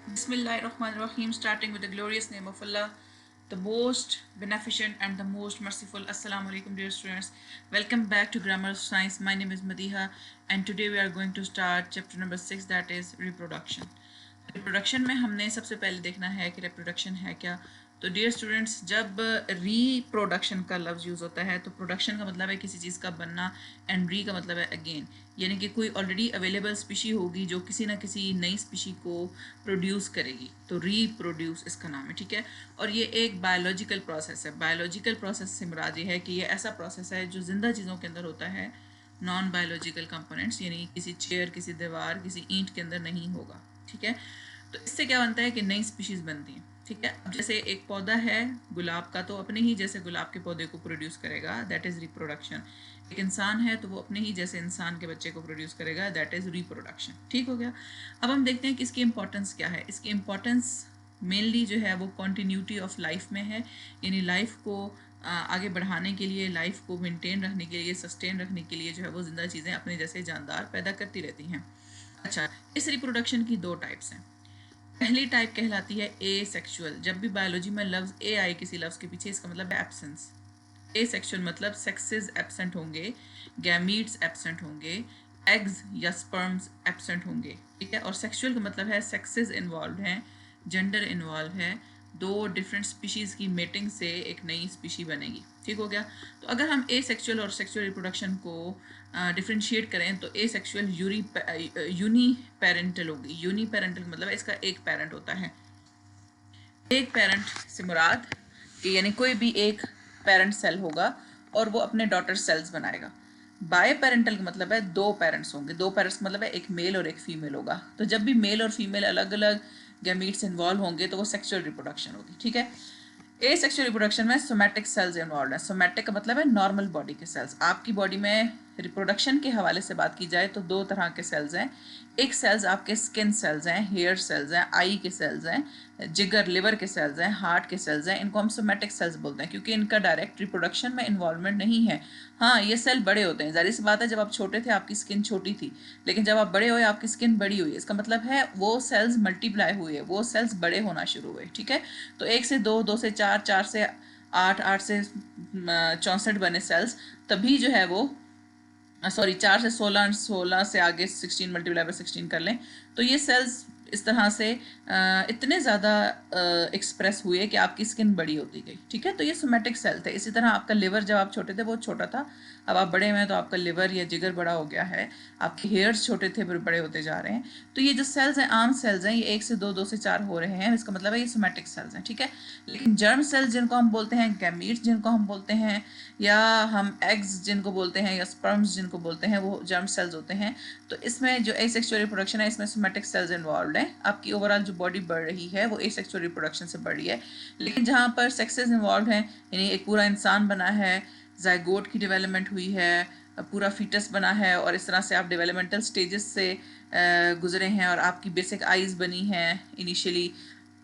Bismillahirrahmanirrahim, starting with the glorious name of Allah, the most beneficent and the most merciful. Assalamu alaikum, dear students. Welcome back to Grammar of Science. My name is Madiha, and today we are going to start chapter number 6, that is reproduction. Reproduction में हमने सबसे पहले देखना है कि reproduction है क्या. तो डियर स्टूडेंट्स, जब रीप्रोडक्शन का लफ्ज़ यूज़ होता है तो प्रोडक्शन का मतलब है किसी चीज़ का बनना, एंड री का मतलब है अगेन, यानी कि कोई ऑलरेडी अवेलेबल स्पीशी होगी जो किसी ना किसी नई स्पीशी को प्रोड्यूस करेगी, तो रीप्रोड्यूस इसका नाम है. ठीक है, और ये एक बायोलॉजिकल प्रोसेस है. बायोलॉजिकल प्रोसेस से मुराद ये है कि ये ऐसा प्रोसेस है जो जिंदा चीज़ों के अंदर होता है, नॉन बायोलॉजिकल कंपोनेंट्स, यानी किसी चेयर, किसी दीवार, किसी ईंट के अंदर नहीं होगा. ठीक है, तो इससे क्या बनता है कि नई स्पीशीज़ बनती हैं. ठीक है, अब जैसे एक पौधा है गुलाब का, तो अपने ही जैसे गुलाब के पौधे को प्रोड्यूस करेगा, दैट इज़ रिप्रोडक्शन. एक इंसान है तो वो अपने ही जैसे इंसान के बच्चे को प्रोड्यूस करेगा, दैट इज़ रिप्रोडक्शन. ठीक हो गया. अब हम देखते हैं कि इसकी इंपॉर्टेंस क्या है. इसकी इंपॉर्टेंस मेनली जो है वो कॉन्टीन्यूटी ऑफ लाइफ में है, यानी लाइफ को आगे बढ़ाने के लिए, लाइफ को मेंटेन रखने के लिए, सस्टेन रखने के लिए जो है वो जिंदा चीज़ें अपने जैसे जानदार पैदा करती रहती हैं. अच्छा, इस रिप्रोडक्शन की दो टाइप्स हैं. पहली टाइप कहलाती है ए सेक्शुअल. जब भी बायोलॉजी में लफ्ज़ ए आए किसी लफ्ज़ के पीछे, इसका मतलब है एब्सेंस. ए सेक्शुअल मतलब सेक्सेस एब्सेंट होंगे, गैमीट्स एब्सेंट होंगे, एग्स या स्पर्म्स एब्सेंट होंगे. ठीक है, और सेक्शुअल का मतलब है सेक्सेस इन्वॉल्व हैं, जेंडर इन्वॉल्व है, दो डिफरेंट स्पीशीज़ की मेटिंग से एक नई स्पीशी बनेगी. ठीक हो गया. तो अगर हम ए सेक्शुअल और सेक्शुअल रिप्रोडक्शन को डिफ्रेंशिएट करें तो ए सेक्शुअल यूनी पेरेंटल होगी. यूनी पेरेंटल मतलब है इसका एक पेरेंट होता है. एक पेरेंट से मुराद कि यानी कोई भी एक पेरेंट सेल होगा और वो अपने डॉटर सेल्स बनाएगा. बाय पेरेंटल का मतलब है दो पेरेंट्स होंगे. दो पेरेंट्स मतलब है एक मेल और एक फीमेल होगा. तो जब भी मेल और फीमेल अलग अलग गैमीट्स इन्वॉल्व होंगे तो वो सेक्सुअल रिप्रोडक्शन होगी. ठीक है, ए सेक्सुअल रिप्रोडक्शन में सोमैटिक सेल्स इन्वॉल्व है. सोमैटिक का मतलब है नॉर्मल बॉडी के सेल्स. आपकी बॉडी में रिप्रोडक्शन के हवाले से बात की जाए तो दो तरह के सेल्स हैं. एक सेल्स आपके स्किन सेल्स हैं, हेयर सेल्स हैं, आई के सेल्स हैं, जिगर लिवर के सेल्स हैं, हार्ट के सेल्स हैं. इनको हम सोमैटिक सेल्स बोलते हैं क्योंकि इनका डायरेक्ट रिप्रोडक्शन में इन्वॉल्वमेंट नहीं है. हाँ, ये सेल बड़े होते हैं. जाहिर सी बात है, जब आप छोटे थे आपकी स्किन छोटी थी, लेकिन जब आप बड़े हुए आपकी स्किन बड़ी हुई. इसका मतलब है वो सेल्स मल्टीप्लाई हुए, वो सेल्स बड़े होना शुरू हुए. ठीक है, तो एक से दो, दो से चार, चार से आठ, आठ से 64 बने सेल्स. तभी जो है वो सॉरी 4 से 16, 16 से आगे 16 मल्टीप्लाई बाय 16 कर लें तो ये सेल्स इस तरह से इतने ज़्यादा एक्सप्रेस हुए कि आपकी स्किन बड़ी होती गई. ठीक है, तो ये सोमैटिक सेल थे. इसी तरह आपका लिवर जब आप छोटे थे वो छोटा था, अब आप बड़े हुए हैं तो आपका लिवर या जिगर बड़ा हो गया है. आपके हेयर्स छोटे थे फिर बड़े होते जा रहे हैं. तो ये जो सेल्स हैं, आम सेल्स हैं, ये एक से दो, दो से चार हो रहे हैं. इसका मतलब है ये सोमैटिक सेल्स हैं. ठीक है, लेकिन जर्म सेल्स जिनको हम बोलते हैं, गैमीट्स जिनको हम बोलते हैं, या हम एग्स जिनको बोलते हैं, या स्पर्म्स जिनको बोलते हैं, वो जर्म सेल्स होते हैं. तो इसमें जो एसेक्सुअल रिप्रोडक्शन है इसमें सोमैटिक सेल्स इन्वॉल्व हैं. आपकी ओवरऑल जो बॉडी बढ़ रही है वो एसेक्सुअल रिप्रोडक्शन से बढ़ रही है. लेकिन जहाँ पर सेक्सेस इन्वॉल्व हैं, यानी एक पूरा इंसान बना है, जाइगोट की डेवलपमेंट हुई है, पूरा फीटस बना है, और इस तरह से आप डेवलपमेंटल स्टेजेस से गुजरे हैं और आपकी बेसिक आइज़ बनी हैं, इनिशियली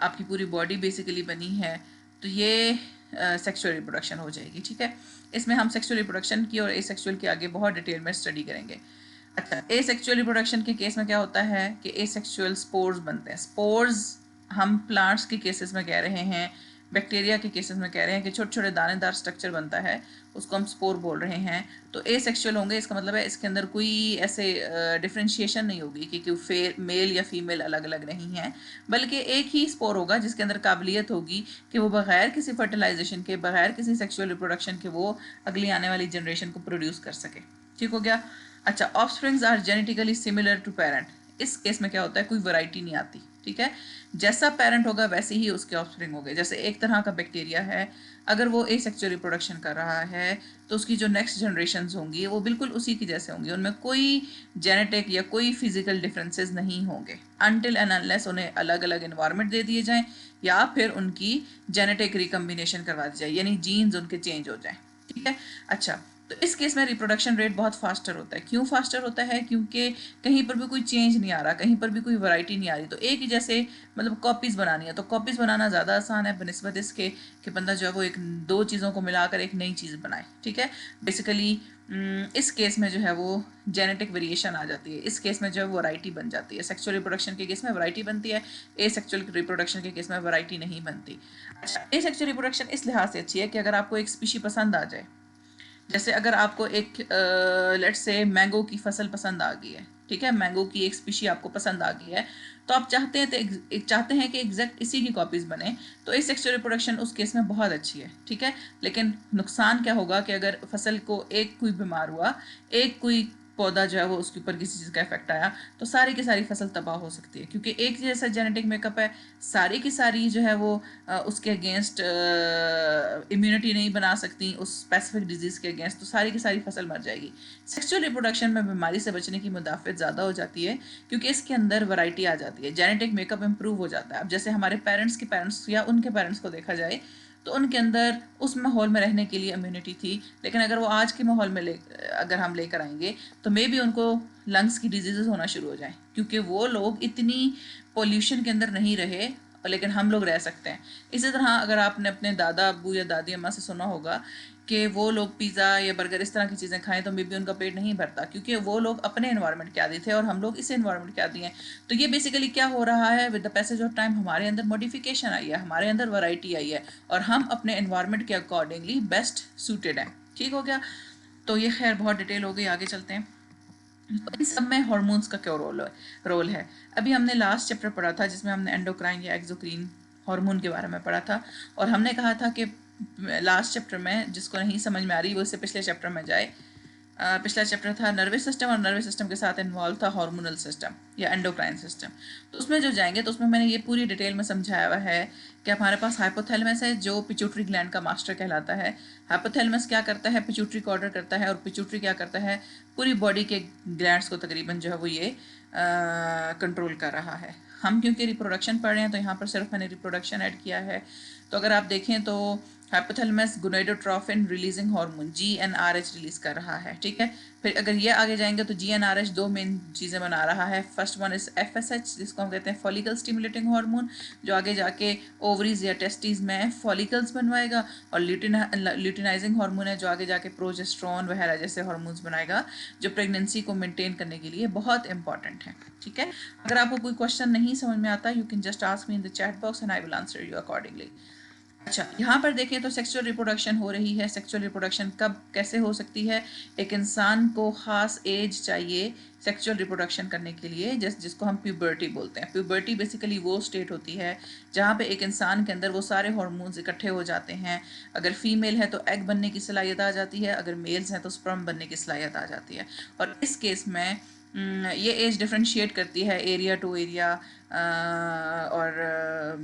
आपकी पूरी बॉडी बेसिकली बनी है, तो ये सेक्सुअल रिप्रोडक्शन हो जाएगी. ठीक है, इसमें हम सेक्सुअल रिप्रोडक्शन की और एसेक्सुअल की आगे बहुत डिटेल में स्टडी करेंगे. अच्छा, एसेक्सुअल रिप्रोडक्शन के केस में क्या होता है कि एसेक्सुअल स्पोर्स बनते हैं. स्पोर्स हम प्लांट्स के केसेस में कह रहे हैं, बैक्टीरिया के केसेस में कह रहे हैं कि छोटे छोटे दानेदार स्ट्रक्चर बनता है, उसको हम स्पोर बोल रहे हैं. तो एसेक्सुअल होंगे, इसका मतलब है इसके अंदर कोई ऐसे डिफ्रेंशिएशन नहीं होगी कि मेल या फीमेल अलग अलग नहीं है, बल्कि एक ही स्पोर होगा जिसके अंदर काबिलियत होगी कि वो बगैर किसी फर्टिलाइजेशन के, बगैर किसी सेक्सुअल रिप्रोडक्शन के वो अगली आने वाली जनरेशन को प्रोड्यूस कर सके. ठीक हो गया. अच्छा, offsprings are genetically similar to parent. इस केस में क्या होता है, कोई वैरायटी नहीं आती. ठीक है, जैसा पेरेंट होगा वैसे ही उसके ऑफस्प्रिंग होंगे. जैसे एक तरह का बैक्टीरिया है, अगर वो एसेक्सुअल रिप्रोडक्शन कर रहा है तो उसकी जो नेक्स्ट जनरेशन्स होंगी वो बिल्कुल उसी की जैसे होंगी. उनमें कोई जेनेटिक या कोई फिजिकल डिफरेंसेस नहीं होंगे अनटिल एंड अनलेस उन्हें अलग अलग इन्वायरमेंट दे दिए जाएं या फिर उनकी जेनेटिक रिकम्बिनेशन करवा दी जाए, यानी जीन्स उनके चेंज हो जाएं. ठीक है. अच्छा, तो इस केस में रिप्रोडक्शन रेट बहुत फास्टर होता है। क्यों फास्टर होता है? क्योंकि कहीं पर भी कोई चेंज नहीं आ रहा, कहीं पर भी कोई वैरायटी नहीं आ रही। तो एक ही जैसे मतलब कॉपीज़ बनानी है, तो कॉपीज़ बनाना ज़्यादा आसान है बनिस्बत इसके कि बंदा जो है वो एक दो चीज़ों को मिलाकर एक नई चीज़ बनाए। ठीक है, बेसिकली इस केस में जो है वो जेनेटिक वेरिएशन आ जाती है, इस केस में जो है वो वैरायटी बन जाती है। सेक्सुअल रिप्रोडक्शन के केस में वैरायटी बनती है, ए सेक्सुअल रिप्रोडक्शन के केस में वैरायटी नहीं बनती। अच्छा, ए सेक्सुअल रिप्रोडक्शन इस लिहाज से अच्छी है कि अगर आपको एक स्पीशी पसंद आ जाए, जैसे अगर आपको एक लेट्स से मैंगो की फसल पसंद आ गई है, ठीक है, मैंगो की एक स्पीशी आपको पसंद आ गई है, तो आप चाहते हैं कि एग्जैक्ट इसी की कॉपीज़ बने, तो इस सेक्सुअल रिप्रोडक्शन उस केस में बहुत अच्छी है। ठीक है, लेकिन नुकसान क्या होगा कि अगर फसल को एक कोई बीमार हुआ, एक कोई पौधा जो है वो उसके ऊपर किसी चीज़ का इफेक्ट आया, तो सारी की सारी फसल तबाह हो सकती है, क्योंकि एक जैसा जेनेटिक मेकअप है, सारी की सारी जो है वो उसके अगेंस्ट इम्यूनिटी नहीं बना सकती उस स्पेसिफिक डिजीज़ के अगेंस्ट, तो सारी की सारी फसल मर जाएगी। सेक्सुअल रिप्रोडक्शन में बीमारी से बचने की मुदाफ़त ज़्यादा हो जाती है, क्योंकि इसके अंदर वैरायटी आ जाती है, जेनेटिक मेकअप इंप्रूव हो जाता है। अब जैसे हमारे पेरेंट्स के पेरेंट्स या उनके पेरेंट्स को देखा जाए, तो उनके अंदर उस माहौल में रहने के लिए इम्यूनिटी थी, लेकिन अगर वो आज के माहौल में अगर हम लेकर आएंगे, तो मे बी उनको लंग्स की डिजीज़ होना शुरू हो जाए, क्योंकि वो लोग इतनी पोल्यूशन के अंदर नहीं रहे, लेकिन हम लोग रह सकते हैं। इसी तरह अगर आपने अपने दादा अब्बू या दादी अम्मा से सुना होगा कि वो लोग पिज़्ज़ा या बर्गर इस तरह की चीज़ें खाएं, तो मे बी उनका पेट नहीं भरता, क्योंकि वो लोग अपने इन्वायरमेंट के आदी थे और हम लोग इस इन्वायरमेंट के आदी हैं। तो ये बेसिकली क्या हो रहा है, with the passage of time हमारे अंदर मॉडिफिकेशन आई है, हमारे अंदर वैरायटी आई है, और हम अपने इन्वायरमेंट के अकॉर्डिंगली बेस्ट सूटेड हैं। ठीक हो गया? तो ये खैर बहुत डिटेल हो गई, आगे चलते हैं। तो इन सब में हार्मोन्स का क्या रोल है। अभी हमने लास्ट चैप्टर पढ़ा था जिसमें हमने एंडोक्राइन या एक्सोक्राइन हार्मोन के बारे में पढ़ा था, और हमने कहा था कि लास्ट चैप्टर में जिसको नहीं समझ में आ रही वो इससे पिछले चैप्टर में जाए। पिछला चैप्टर था नर्वस सिस्टम, और नर्वस सिस्टम के साथ इन्वॉल्व था हार्मोनल सिस्टम या एंडोक्राइन सिस्टम। तो उसमें जो जाएंगे तो उसमें मैंने ये पूरी डिटेल में समझाया हुआ है कि हमारे पास हाइपोथैलेमस है जो पिट्यूटरी ग्लैंड का मास्टर कहलाता है। हाइपोथैलेमस क्या करता है, पिट्यूटरी को ऑर्डर करता है, और पिट्यूटरी क्या करता है, पूरी बॉडी के ग्लैंड्स को तकरीबन जो है वो ये कंट्रोल कर रहा है। हम क्योंकि रिप्रोडक्शन पढ़ रहे हैं तो यहाँ पर सिर्फ मैंने रिप्रोडक्शन ऐड किया है। तो अगर आप देखें तो hypothalamus gonadotrophin releasing hormone GnRH release कर रहा है। ठीक है, फिर अगर ये आगे जाएंगे तो GnRH दो मेन चीज़ें बना रहा है। फर्स्ट वन इज FSH जिसको हम कहते हैं फॉलिकल स्टिमुलेटिंग हार्मोन, जो आगे जाके ओवरीज या टेस्टिस में फॉलिकल्स बनवाएगा, और ल्यूटिनाइजिंग हार्मोन है जो आगे जाके प्रोजेस्ट्रॉन वगैरह जैसे हार्मोन्स बनाएगा, जो प्रेगनेंसी को मेंटेन करने के लिए बहुत इंपॉर्टेंट है। ठीक है, अगर आपको कोई क्वेश्चन नहीं समझ में आता, you can just ask me in the chat box and I will answer you accordingly. अच्छा, यहाँ पर देखें तो सेक्सुअल रिप्रोडक्शन हो रही है। सेक्सुअल रिप्रोडक्शन कब कैसे हो सकती है? एक इंसान को ख़ास एज चाहिए सेक्सुअल रिप्रोडक्शन करने के लिए, जिसको हम प्यूबर्टी बोलते हैं। प्यूबर्टी बेसिकली वो स्टेट होती है जहाँ पे एक इंसान के अंदर वो सारे हार्मोन्स इकट्ठे हो जाते हैं। अगर फीमेल है तो एग बनने की सलाहियत आ जाती है, अगर मेल्स हैं तो स्पर्म बनने की सलाहियत आ जाती है। और इस केस में ये एज डिफ्रेंशिएट करती है एरिया टू एरिया, और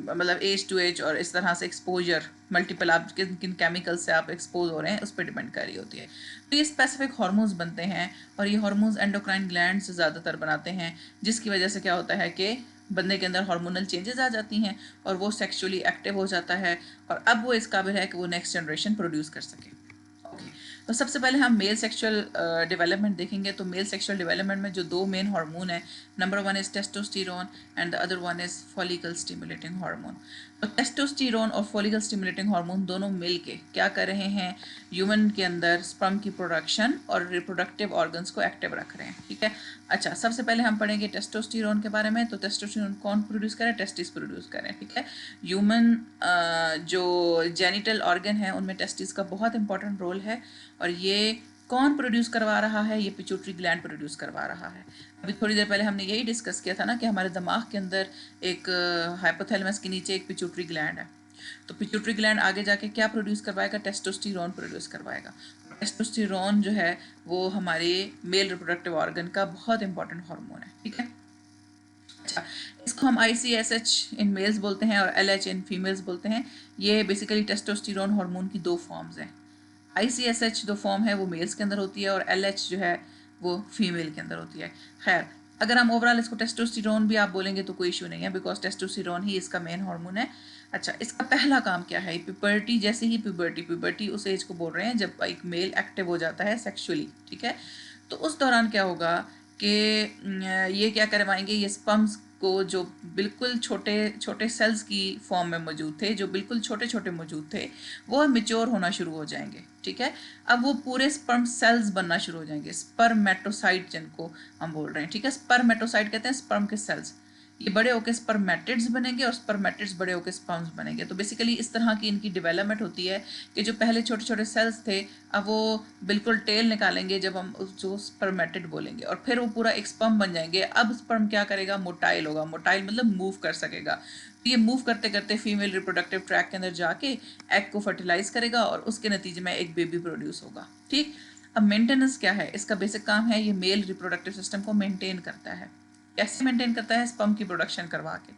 मतलब एज टू एज, और इस तरह से एक्सपोजर मल्टीपल आप किन किन केमिकल से आप एक्सपोज हो रहे हैं उस पर डिपेंड कर रही होती है। तो ये स्पेसिफिक हार्मोन्स बनते हैं, और ये हार्मोन्स एंडोक्राइन ग्लैंड से ज़्यादातर बनाते हैं, जिसकी वजह से क्या होता है कि बंदे के अंदर हार्मोनल चेंजेस आ जाती हैं और वो सेक्सुअली एक्टिव हो जाता है, और अब वो इस काबिल है कि वो नेक्स्ट जनरेशन प्रोड्यूस कर सके। तो सबसे पहले हम मेल सेक्सुअल डेवलपमेंट देखेंगे। तो मेल सेक्सुअल डेवलपमेंट में जो दो मेन हार्मोन है, number one is testosterone and the other one is follicle stimulating hormone. तो टेस्टोस्टेरोन और फॉलिकल स्टिमुलेटिंग हार्मोन दोनों मिल के क्या कर रहे हैं, ह्यूमन के अंदर स्पर्म की प्रोडक्शन और रिप्रोडक्टिव ऑर्गन्स को एक्टिव रख रहे हैं। ठीक है, अच्छा, सबसे पहले हम पढ़ेंगे टेस्टोस्टेरोन के बारे में। तो टेस्टोस्टेरोन कौन प्रोड्यूस करे? टेस्टिस प्रोड्यूस करें। ठीक है, ह्यूमन जो जेनिटल ऑर्गन है उनमें टेस्टिस का बहुत इंपॉर्टेंट रोल है, और ये कौन प्रोड्यूस करवा रहा है? ये पिट्यूटरी ग्लैंड प्रोड्यूस करवा रहा है। अभी थोड़ी देर पहले हमने यही डिस्कस किया था ना कि हमारे दिमाग के अंदर एक हाइपोथैलेमस के नीचे एक पिट्यूटरी ग्लैंड है। तो पिट्यूटरी ग्लैंड आगे जाके क्या प्रोड्यूस करवाएगा? टेस्टोस्टेरोन प्रोड्यूस करवाएगा। टेस्टोस्टेरोन जो है वो हमारे मेल रिप्रोडक्टिव ऑर्गन का बहुत इंपॉर्टेंट हार्मोन है। ठीक है, अच्छा, इसको हम ICSH इन मेल्स बोलते हैं और LH इन फीमेल्स बोलते हैं। ये बेसिकली टेस्टोस्टेरोन हार्मोन की दो फॉर्म्स हैं। ICSH जो फॉर्म है वो मेल्स के अंदर होती है, और LH जो है वो फीमेल के अंदर होती है। खैर, अगर हम ओवरऑल इसको टेस्टोस्टेरोन भी आप बोलेंगे तो कोई इशू नहीं है, बिकॉज टेस्टोस्टेरोन ही इसका मेन हार्मोन है। अच्छा, इसका पहला काम क्या है? प्यूबर्टी, जैसे ही प्यूबर्टी उस एज को बोल रहे हैं जब एक मेल एक्टिव हो जाता है सेक्सुअली, ठीक है। तो उस दौरान क्या होगा कि ये क्या करवाएंगे, ये स्पर्म्स को जो बिल्कुल छोटे छोटे सेल्स की फॉर्म में मौजूद थे, जो बिल्कुल छोटे छोटे मौजूद थे, वो मैच्योर होना शुरू हो जाएंगे, ठीक है। अब वो पूरे स्पर्म सेल्स बनना शुरू हो जाएंगे, स्पर्मेटोसाइट जिनको हम बोल रहे हैं, ठीक है। स्पर्मेटोसाइट कहते हैं स्पर्म के सेल्स। ये बड़े होकर स्पर्मेटिड्स बनेंगे और स्पर्मेटिड्स बड़े होकर स्पर्म्स बनेंगे। तो बेसिकली इस तरह की इनकी डेवलपमेंट होती है कि जो पहले छोटे छोटे सेल्स थे, अब वो बिल्कुल टेल निकालेंगे जब हम जो स्पर्मेटिड बोलेंगे, और फिर वो पूरा एक स्पर्म बन जाएंगे। अब स्पर्म क्या करेगा? मोटाइल होगा। मोटाइल मतलब मूव कर सकेगा। तो ये मूव करते करते फीमेल रिप्रोडक्टिव ट्रैक के अंदर जाके एग को फर्टिलाइज करेगा और उसके नतीजे में एक बेबी प्रोड्यूस होगा, ठीक। अब मेंटेनेंस क्या है? इसका बेसिक काम है, ये मेल रिप्रोडक्टिव सिस्टम को मेंटेन करता है। कैसे मेंटेन करता है? स्पर्म की प्रोडक्शन करवा के।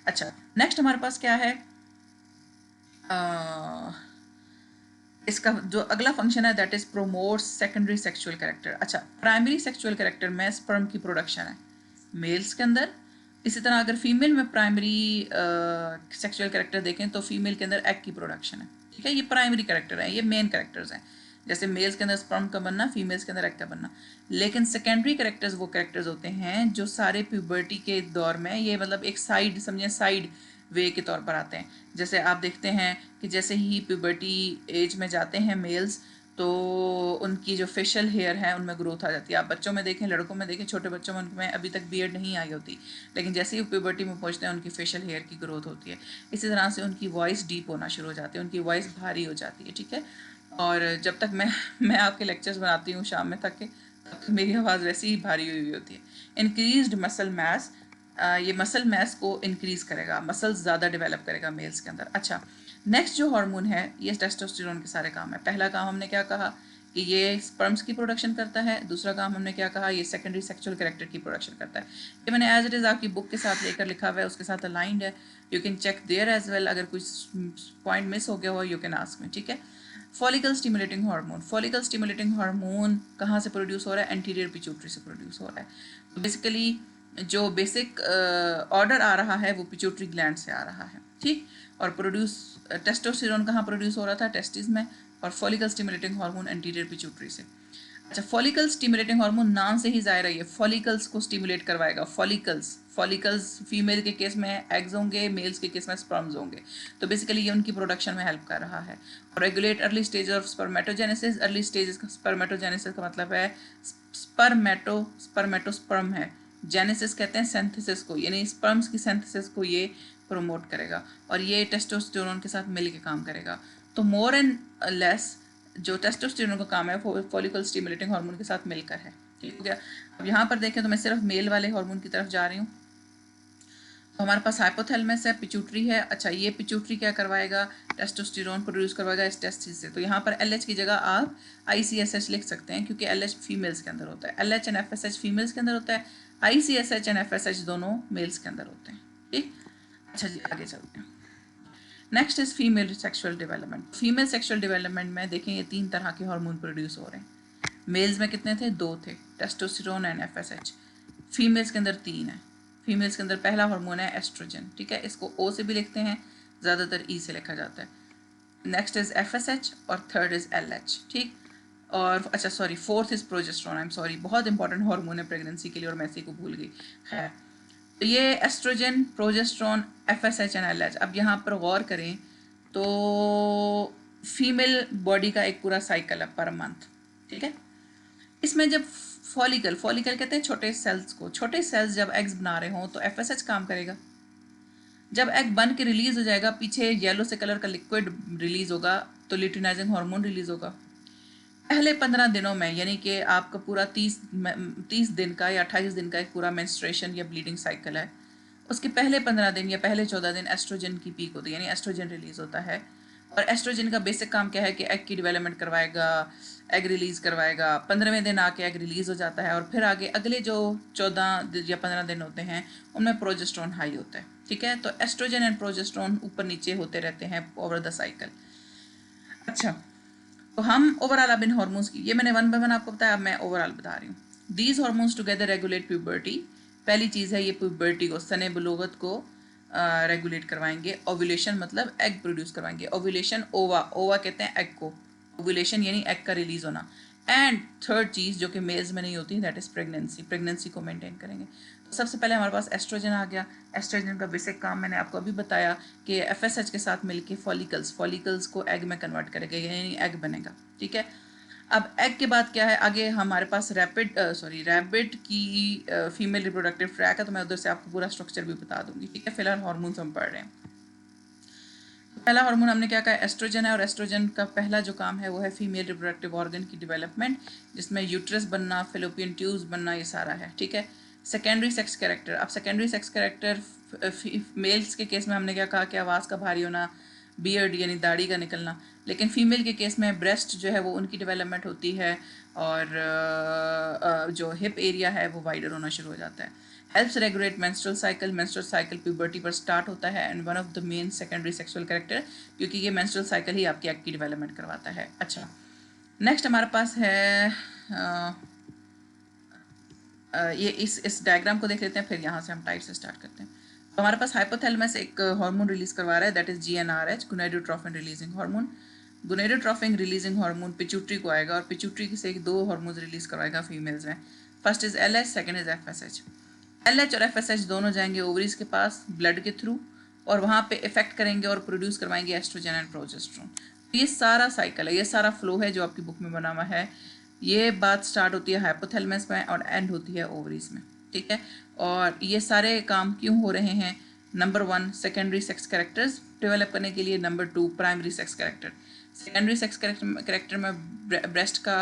अच्छा, नेक्स्ट हमारे पास क्या है? इसका जो अगला फंक्शन है that is promotes secondary sexual character. अच्छा, प्राइमरी सेक्सुअल कैरेक्टर में स्पर्म की प्रोडक्शन है मेल्स के अंदर। इसी तरह अगर फीमेल में प्राइमरी सेक्सुअल कैरेक्टर देखें तो फीमेल के अंदर एग की प्रोडक्शन है, ठीक है। ये प्राइमरी कैरेक्टर है, ये मेन कैरेक्टर्स हैं। जैसे मेल्स के अंदर स्पर्म का बनना, फीमेल्स के अंदर एग का बनना। लेकिन सेकेंडरी कैरेक्टर्स वो कैरेक्टर्स होते हैं जो सारे प्यूबर्टी के दौर में, ये मतलब एक साइड समझें, साइड वे के तौर पर आते हैं। जैसे आप देखते हैं कि जैसे ही प्यूबर्टी एज में जाते हैं मेल्स, तो उनकी जो फेशियल हेयर है उनमें ग्रोथ आ जाती है। आप बच्चों में देखें, लड़कों में देखें, छोटे बच्चों में उनमें अभी तक बियर्ड नहीं आई होती, लेकिन जैसे ही प्यूबर्टी में पहुंचते हैं उनकी फेशियल हेयर की ग्रोथ होती है। इसी तरह से उनकी वॉइस डीप होना शुरू हो जाती है, उनकी वॉइस भारी हो जाती है, ठीक है। और जब तक मैं आपके लेक्चर्स बनाती हूँ शाम में तक के, तब तक मेरी आवाज़ वैसे ही भारी हुई होती है। इंक्रीज्ड मसल मैस, ये मसल मैस को इंक्रीज करेगा, मसल्स ज़्यादा डेवलप करेगा मेल्स के अंदर। अच्छा, नेक्स्ट जो हार्मोन है ये टेस्टोस्टेरोन के सारे काम है। पहला काम हमने क्या कहा कि ये स्पर्म्स की प्रोडक्शन करता है। दूसरा काम हमने क्या कहा, ये सेकेंडरी सेक्सुअल कैरेक्टर की प्रोडक्शन करता है। ये मैंने एज इट इज़ आपकी बुक के साथ लेकर लिखा हुआ है, उसके साथ अलाइंड है। You can check there as well. अगर कुछ पॉइंट मिस हो गया हो यू कैन आस्क मी, ठीक है। Follicle stimulating hormone, follicle stimulating hormone कहाँ से प्रोड्यूस हो रहा है? एंटीरियर पिट्यूटरी से प्रोड्यूस हो रहा है। तो बेसिकली जो बेसिक ऑर्डर आ रहा है वो पिट्यूटरी ग्लैंड से आ रहा है, ठीक। और प्रोड्यूस टेस्टोस्टेरोन कहाँ प्रोड्यूस हो रहा था? टेस्टिस में। और follicle stimulating hormone anterior pituitary से। अच्छा, फॉलिकल स्टिमुलेटिंग हार्मोन नाम से ही जाहिर है ये फॉलिकल्स को स्टिमुलेट करवाएगा। फॉलिकल्स, फॉलिकल्स फीमेल के केस में एग्स होंगे, मेल्स के केस में स्पर्म्स होंगे। तो बेसिकली ये उनकी प्रोडक्शन में हेल्प कर रहा है। और regulate early stage of spermatogenesis. Early stage का स्पर्मेटोजेनेसिस का मतलब है स्पर्मेटोस्पर्म है, जेनेसिस कहते हैं सिंथेसिस को, यानी स्पर्म्स की सिंथेसिस को ये प्रमोट करेगा। और ये टेस्टोस्टेरोन के साथ मिल के काम करेगा। तो मोर एंड लेस जो टेस्टोस्टेरोन का काम है वो फॉलिकल स्टिमुलेटिंग हार्मोन के साथ मिलकर है, ठीक हो गया। अब यहाँ पर देखें तो मैं सिर्फ मेल वाले हार्मोन की तरफ जा रही हूँ। तो हमारे पास हाइपोथैलेमस है, पिट्यूटरी है। अच्छा, ये पिट्यूटरी क्या करवाएगा? टेस्टोस्टेरोन प्रोड्यूस करवाएगा इस टेस्टिस से। तो यहाँ पर LH की जगह आप ICSH लिख सकते हैं, क्योंकि LH फीमेल्स के अंदर होता है। LH एंड FSH फीमेल्स के अंदर होता है, ICSH एंड FSH दोनों मेल्स के अंदर होते हैं, ठीक। अच्छा जी, आगे चलते हैं। Next is female sexual development. Female sexual development में देखें ये 3 तरह के हार्मोन प्रोड्यूस हो रहे हैं। मेल्स में कितने थे? 2 थे, टेस्टोस्टेरोन एंड FSH। फीमेल्स के अंदर 3 है। फीमेल्स के अंदर पहला हार्मोन है एस्ट्रोजन, ठीक है। इसको O से भी लिखते हैं, ज़्यादातर E से लिखा जाता है। नेक्स्ट इज FSH और थर्ड इज LH, ठीक। और अच्छा sorry, fourth is progesterone. I am sorry, बहुत इंपॉर्टेंट हार्मोन है प्रेगनेंसी के लिए और मैं इसी को भूल गई। खैर, तो ये estrogen, progesterone, FSH and LH। अब यहाँ पर गौर करें तो फीमेल बॉडी का एक पूरा साइकिल है पर मंथ, ठीक है। इसमें जब फॉलिकल, फॉलिकल कहते हैं छोटे सेल्स को, छोटे सेल्स जब एग्स बना रहे हों तो FSH काम करेगा। जब एग बन के रिलीज हो जाएगा, पीछे येलो से कलर का लिक्विड रिलीज होगा, तो ल्यूटिनाइजिंग हार्मोन रिलीज होगा। पहले 15 दिनों में, यानी कि आपका पूरा 30 दिन का या 28 दिन का एक पूरा मेंस्ट्रुएशन या ब्लीडिंग साइकिल है, उसके पहले 15 दिन या पहले 14 दिन एस्ट्रोजन की पीक होती है, यानी एस्ट्रोजन रिलीज होता है। और एस्ट्रोजन का बेसिक काम क्या है कि एग की डेवलपमेंट करवाएगा, एग रिलीज करवाएगा। 15वें दिन आके एग रिलीज हो जाता है और फिर आगे अगले जो 14 या 15 दिन होते हैं उनमें प्रोजेस्ट्रॉन हाई होता है, ठीक है। तो एस्ट्रोजन एंड प्रोजेस्ट्रॉन ऊपर नीचे होते रहते हैं ओवर द साइकिल। अच्छा, तो हम ओवरऑल अब इन हार्मोन्स की, ये मैंने वन बाय वन आपको बताया, अब मैं ओवरऑल बता रही हूँ। These hormones together regulate puberty पहली चीज़ है ये प्यूबर्टी को, सने बलूगत को रेगुलेट करवाएंगे। ओव्यूलेशन मतलब एग प्रोड्यूस करवाएंगे। ओव्यूलेशन, ओवा, ओवा कहते हैं एग को, ओव्यूलेशन यानी एग का रिलीज होना। एंड थर्ड चीज़ जो कि मेल्स में नहीं होती, दैट इज़ प्रेगनेंसी, प्रेगनेंसी को मेंटेन करेंगे। तो सबसे पहले हमारे पास एस्ट्रोजन आ गया। एस्ट्रोजन का बेसिक काम मैंने आपको अभी बताया कि एफएसएच के साथ मिलके फॉलिकल्स को एग में कन्वर्ट करेगा, यानी एग बनेगा। ठीक है, अब एग के बाद क्या है, आगे हमारे पास रैबिट की फीमेल रिप्रोडक्टिव ट्रैक है, तो मैं उधर से आपको पूरा स्ट्रक्चर भी बता दूंगी। ठीक है, फिलहाल हार्मोन्स हम पढ़ रहे हैं। पहला हार्मोन हमने क्या कहा, एस्ट्रोजन है, और एस्ट्रोजन का पहला जो काम है वो है फीमेल रिप्रोडक्टिव ऑर्गन की डेवलपमेंट, जिसमें यूट्रस बनना, फेलोपियन ट्यूब्स बनना, ये सारा है। ठीक है, सेकेंडरी सेक्स कैरेक्टर। अब सेकेंडरी सेक्स कैरेक्टर मेल्स के केस में हमने क्या कहा कि आवाज़ का भारी होना, बियर्ड यानी दाढ़ी का निकलना, लेकिन फीमेल के केस में ब्रेस्ट जो है वो उनकी डेवलपमेंट होती है, और जो हिप एरिया है वो वाइडर होना शुरू हो जाता है। Helps regulate menstrual cycle puberty पर स्टार्ट होता है, and one of the main secondary sexual character, क्योंकि ये मेंस्ट्रुअल साइकिल ही आपकी एग की डेवलपमेंट करवाता है। अच्छा, नेक्स्ट हमारे पास है ये इस डायग्राम को देख लेते हैं, फिर यहाँ से हम टाइप से स्टार्ट करते हैं। तो हमारे पास हाइपोथैलेमस एक हार्मोन रिलीज करवा रहा है, that is GnRH, gonadotrophin releasing hormone. Gonadotrophin releasing hormone pituitary को आएगा, और पिट्यूटरी से दो हार्मोन रिलीज करवाएगा फीमेल्स में। First is LH, second is FSH। LH और FSH दोनों जाएंगे ओवरीज के पास ब्लड के थ्रू, और वहाँ पे इफेक्ट करेंगे और प्रोड्यूस करवाएंगे एस्ट्रोजन एंड प्रोजेस्टेरोन। तो ये सारा साइकिल है, ये सारा फ्लो है जो आपकी बुक में बना हुआ है। ये बात स्टार्ट होती है हाइपोथैलेमस में और एंड होती है ओवरीज में। ठीक है, और ये सारे काम क्यों हो रहे हैं? Number 1 secondary sex characters develop करने के लिए, number 2 primary sex character. Secondary sex character में ब्रेस्ट का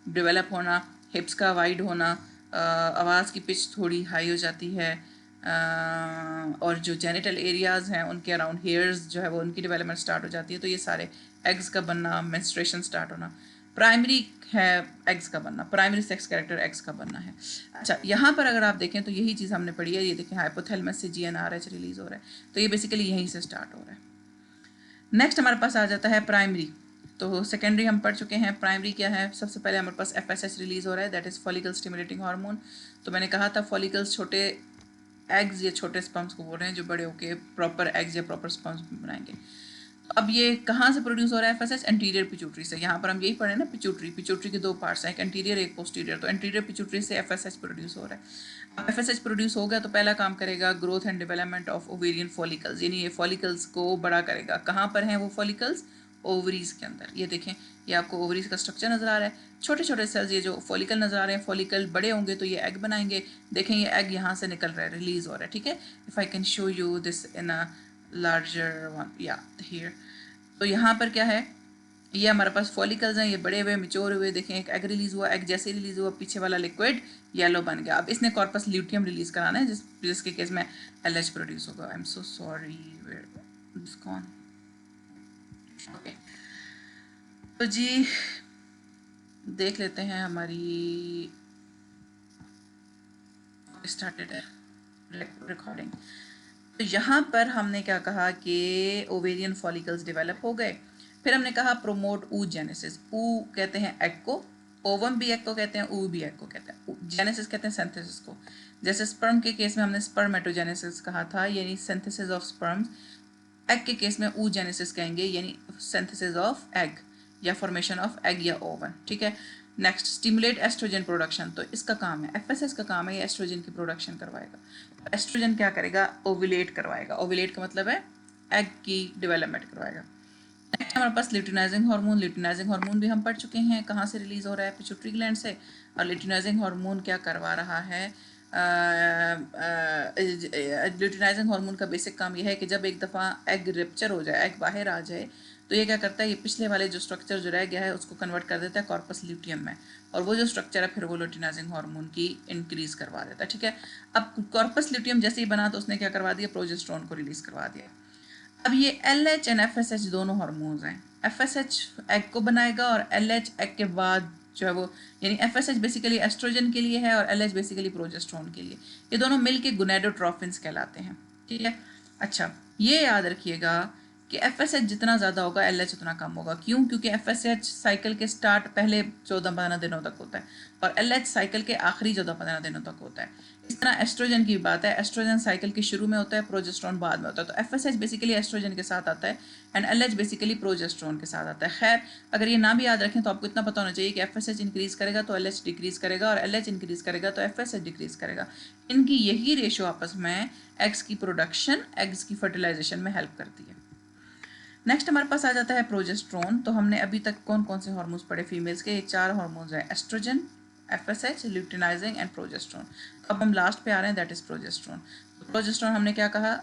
डेवलप होना, हिप्स का वाइड होना, आवाज़ की पिच थोड़ी हाई हो जाती है, और जो जेनिटल एरियाज़ हैं उनके अराउंड हेयर्स जो है वो उनकी डेवलपमेंट स्टार्ट हो जाती है। तो ये सारे एग्स का बनना, मेंस्ट्रुएशन स्टार्ट होना, प्राइमरी है एग्स का बनना, प्राइमरी सेक्स कैरेक्टर एग्स का बनना है। अच्छा, यहाँ पर अगर आप देखें तो यही चीज़ हमने पढ़ी है, ये देखें हाइपोथैलेमस से GnRH रिलीज हो रहा है, तो ये बेसिकली यहीं से स्टार्ट हो रहा है। नेक्स्ट हमारे पास आ जाता है प्राइमरी। तो सेकेंडरी हम पढ़ चुके हैं, प्राइमरी क्या है? सबसे पहले हमारे पास FSH रिलीज हो रहा है, that is follicle stimulating hormone. तो मैंने कहा था फॉलिकल्स छोटे एग्स या छोटे स्पर्म्स को बोल रहे हैं, जो बड़े होके प्रॉपर एग्स या प्रॉपर स्पर्म्स बनाएंगे। अब ये कहाँ से प्रोड्यूस हो रहा है FSH? एंटीरियर पिट्यूटरी से। यहाँ पर हम यही पढ़े ना, पिट्यूटरी के दो पार्ट्स हैं, एक एंटीरियर एक पोस्टीरियर। तो एंटीरियर पिट्यूटरी से FSH प्रोड्यूस हो रहा है। अब FSH प्रोड्यूस हो गया तो पहला काम करेगा growth and development of ovarian follicles, यानी ये फॉलिकल्स को बड़ा करेगा। कहाँ पर हैं वो फॉलिकल्स? ओवरीज के अंदर। ये देखें, ये आपको ओवरीज का स्ट्रक्चर नजर आ रहा है, छोटे छोटे सेल्स, ये जो फॉलिकल नजर आ रहे हैं, फॉलिकल बड़े होंगे तो ये एग बनाएंगे। देखें ये एग यहाँ से निकल रहा है, रिलीज हो रहा है। ठीक है, if I can show you this in a larger one, या हियर। तो यहाँ पर क्या है, ये हमारे पास फॉलिकल्स हैं, ये बड़े हुए मिच्योर हुए। देखें एक एग रिलीज हुआ, एग जैसे रिलीज हुआ पीछे वाला लिक्विड येलो बन गया। अब इसने कॉर्पस ल्यूटियम रिलीज कराना है, जिसके केस में LH प्रोड्यूस होगा। आई एम सो सॉरी, कौन? ओके, तो जी देख लेते हैं हमारी स्टार्टेड है रिकॉर्डिंग। तो यहाँ पर हमने क्या कहा कि ओवेरियन फॉलिकल्स डेवलप हो गए। फिर हमने कहा प्रोमोट oogenesis। ऊ कहते हैं एग को, ओवम भी एग को कहते हैं, ऊ भी एग को कहते हैं, जेनेसिस कहते हैं सिंथेसिस को। जैसे स्पर्म के केस में हमने स्पर्मेटोजेनेसिस कहा था, यानी सिंथेसिस ऑफ स्पर्म्स। एग के केस में oogenesis कहेंगे, यानी सिंथेसिस ऑफ एग या फॉर्मेशन ऑफ एग या ओवन। ठीक है, नेक्स्ट स्टिमुलेट एस्ट्रोजन प्रोडक्शन। तो इसका काम है, FSH का काम है ये एस्ट्रोजन की प्रोडक्शन करवाएगा। एस्ट्रोजन क्या करेगा? ओव्यूलेट करवाएगा। ओव्यूलेट का मतलब है एग की डेवलपमेंट करवाएगा। नेक्स्ट हमारे पास ल्यूटिनाइजिंग हार्मोन। ल्यूटिनाइजिंग हार्मोन भी हम पढ़ चुके हैं, कहाँ से रिलीज हो रहा है? पिट्यूटरी ग्लैंड से। और ल्यूटिनाइजिंग हार्मोन क्या करवा रहा है? ल्यूटिनाइजिंग हार्मोन का बेसिक काम यह है कि जब एक दफ़ा एग रिप्चर हो जाए, एग बाहर आ जाए, तो ये क्या करता है, ये पिछले वाले जो स्ट्रक्चर जो रह गया है उसको कन्वर्ट कर देता है कॉर्पस ल्यूटियम में, और वो जो स्ट्रक्चर है फिर वो ल्यूटिनाइजिंग हार्मोन की इंक्रीज करवा देता है। ठीक है, अब कॉर्पस ल्यूटियम जैसे ही बना तो उसने क्या करवा दिया? प्रोजेस्टेरोन को रिलीज करवा दिया। अब ये LH एंड FSH दोनों हार्मोन्स हैं। FSH एग को बनाएगा और LH एग के बाद जो है वो, यानी FSH बेसिकली एस्ट्रोजन के लिए है और LH बेसिकली प्रोजेस्टेरोन के लिए। ये दोनों मिलके गोनाडोट्रोफिन्स कहलाते हैं। ठीक है, अच्छा ये याद रखिएगा कि FSH जितना ज़्यादा होगा LH उतना कम होगा। क्यों? क्योंकि FSH साइकिल के स्टार्ट पहले 14-15 दिनों तक होता है और LH साइकिल के आखिरी 14-15 दिनों तक होता है। इस तरह एस्ट्रोजन की बात है, एस्ट्रोजन साइकिल के शुरू में होता है, प्रोजेस्टेरोन बाद में होता है। तो FSH बेसिकली एस्ट्रोजन के साथ आता है एंड LH बेसिकली प्रोजेस्टेरोन के साथ आता है। खैर, अगर ये ना भी याद रखें तो आपको इतना पता होना चाहिए कि FSH इंक्रीज करेगा तो LH डिक्रीज करेगा और LH इंक्रीज करेगा तो FSH डिक्रीज करेगा। इनकी यही रेशो आपस में एग्स की प्रोडक्शन, एग्स की फर्टिलाइजेशन में हेल्प करती है। नेक्स्ट हमारे पास आ जाता है प्रोजेस्टेरोन। तो हमने अभी तक कौन कौन से हार्मोन्स पढ़े फीमेल्स के? ये 4 हार्मोन्स हैं, estrogen, FSH, luteinising and progesterone. तो अब हम लास्ट पे आ रहे हैं, दैट इज प्रोजेस्टेरोन। तो प्रोजेस्टेरोन हमने क्या कहा,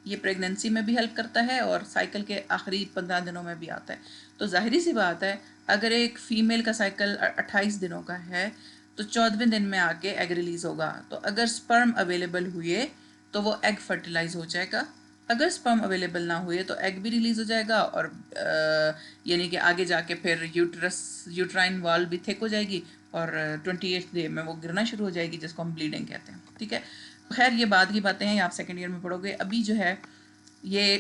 ये प्रेगनेंसी में भी हेल्प करता है और साइकिल के आखिरी 15 दिनों में भी आता है। तो जाहिर सी बात है, अगर एक फीमेल का साइकिल 28 दिनों का है तो 14वें दिन में आके एग रिलीज होगा। तो अगर स्पर्म अवेलेबल हुए तो वो एग फर्टिलाइज हो जाएगा, अगर स्पर्म अवेलेबल ना हुए तो एग भी रिलीज हो जाएगा और यानी कि आगे जाके फिर यूट्राइन वॉल भी थिक हो जाएगी और 28th डे में वो गिरना शुरू हो जाएगी, जिसको हम ब्लीडिंग कहते हैं। ठीक है, खैर ये बाद की बातें हैं, आप सेकेंड ईयर में पढ़ोगे। अभी जो है ये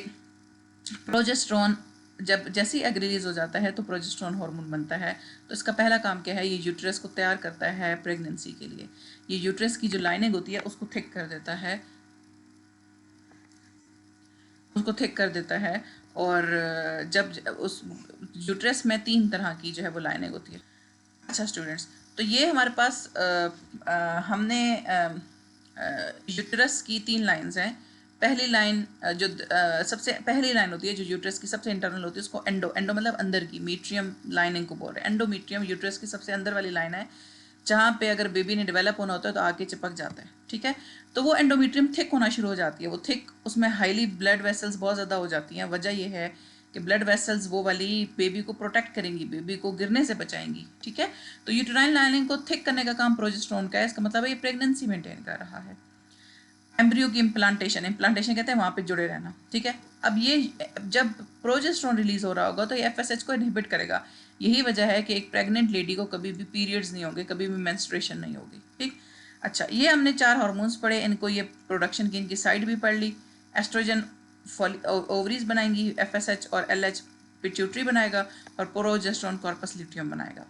प्रोजेस्टेरोन जब जैसे ही एग रिलीज हो जाता है तो प्रोजेस्टेरोन हार्मोन बनता है। तो इसका पहला काम क्या है, ये यूट्रस को तैयार करता है प्रेगनेंसी के लिए। ये यूट्रस की जो लाइनिंग होती है उसको थिक कर देता है, उसको थिक कर देता है। और जब उस यूट्रस में 3 तरह की जो है वो लाइनिंग होती है। अच्छा स्टूडेंट्स, तो ये हमारे पास हमने यूट्रस की 3 लाइंस हैं। पहली लाइन जो सबसे पहली लाइन होती है जो यूट्रस की सबसे इंटरनल होती है उसको एंडो मतलब अंदर की मीट्रियम लाइनिंग को बोल रहे हैं। एंडोमीट्रियम यूट्रस की सबसे अंदर वाली लाइन है, जहाँ पे अगर बेबी ने डेवलप होना होता है तो आगे चिपक जाता है। ठीक है, तो वो एंडोमीट्रियम थिक होना शुरू हो जाती है। वो थिक, उसमें हाईली ब्लड वेसल्स बहुत ज़्यादा हो जाती हैं। वजह यह है कि ब्लड वेसल्स वो वाली बेबी को प्रोटेक्ट करेंगी, बेबी को गिरने से बचाएंगी। ठीक है, तो यूट्राइन लाइनिंग को थिक करने का काम प्रोजेस्टेरोन का है। इसका मतलब है ये प्रेगनेंसी मेंटेन कर रहा है। एम्ब्रियो की इम्प्लांटेशन, इम्प्लांटेशन कहते हैं वहाँ पे जुड़े रहना। ठीक है, अब ये जब प्रोजेस्टेरोन रिलीज हो रहा होगा तो ये FSH को इनहिबिट करेगा। यही वजह है कि एक प्रेग्नेंट लेडी को कभी भी पीरियड्स नहीं होंगे, कभी भी मेंस्ट्रुएशन नहीं होगी। ठीक, अच्छा, ये हमने 4 हार्मोन्स पढ़े, इनको ये प्रोडक्शन की इनकी साइड भी पढ़ ली। एस्ट्रोजन ओवरीज बनाएंगी, FSH और LH पिट्यूटरी बनाएगा और प्रोजेस्टेरोन कॉर्पस ल्यूटियम बनाएगा।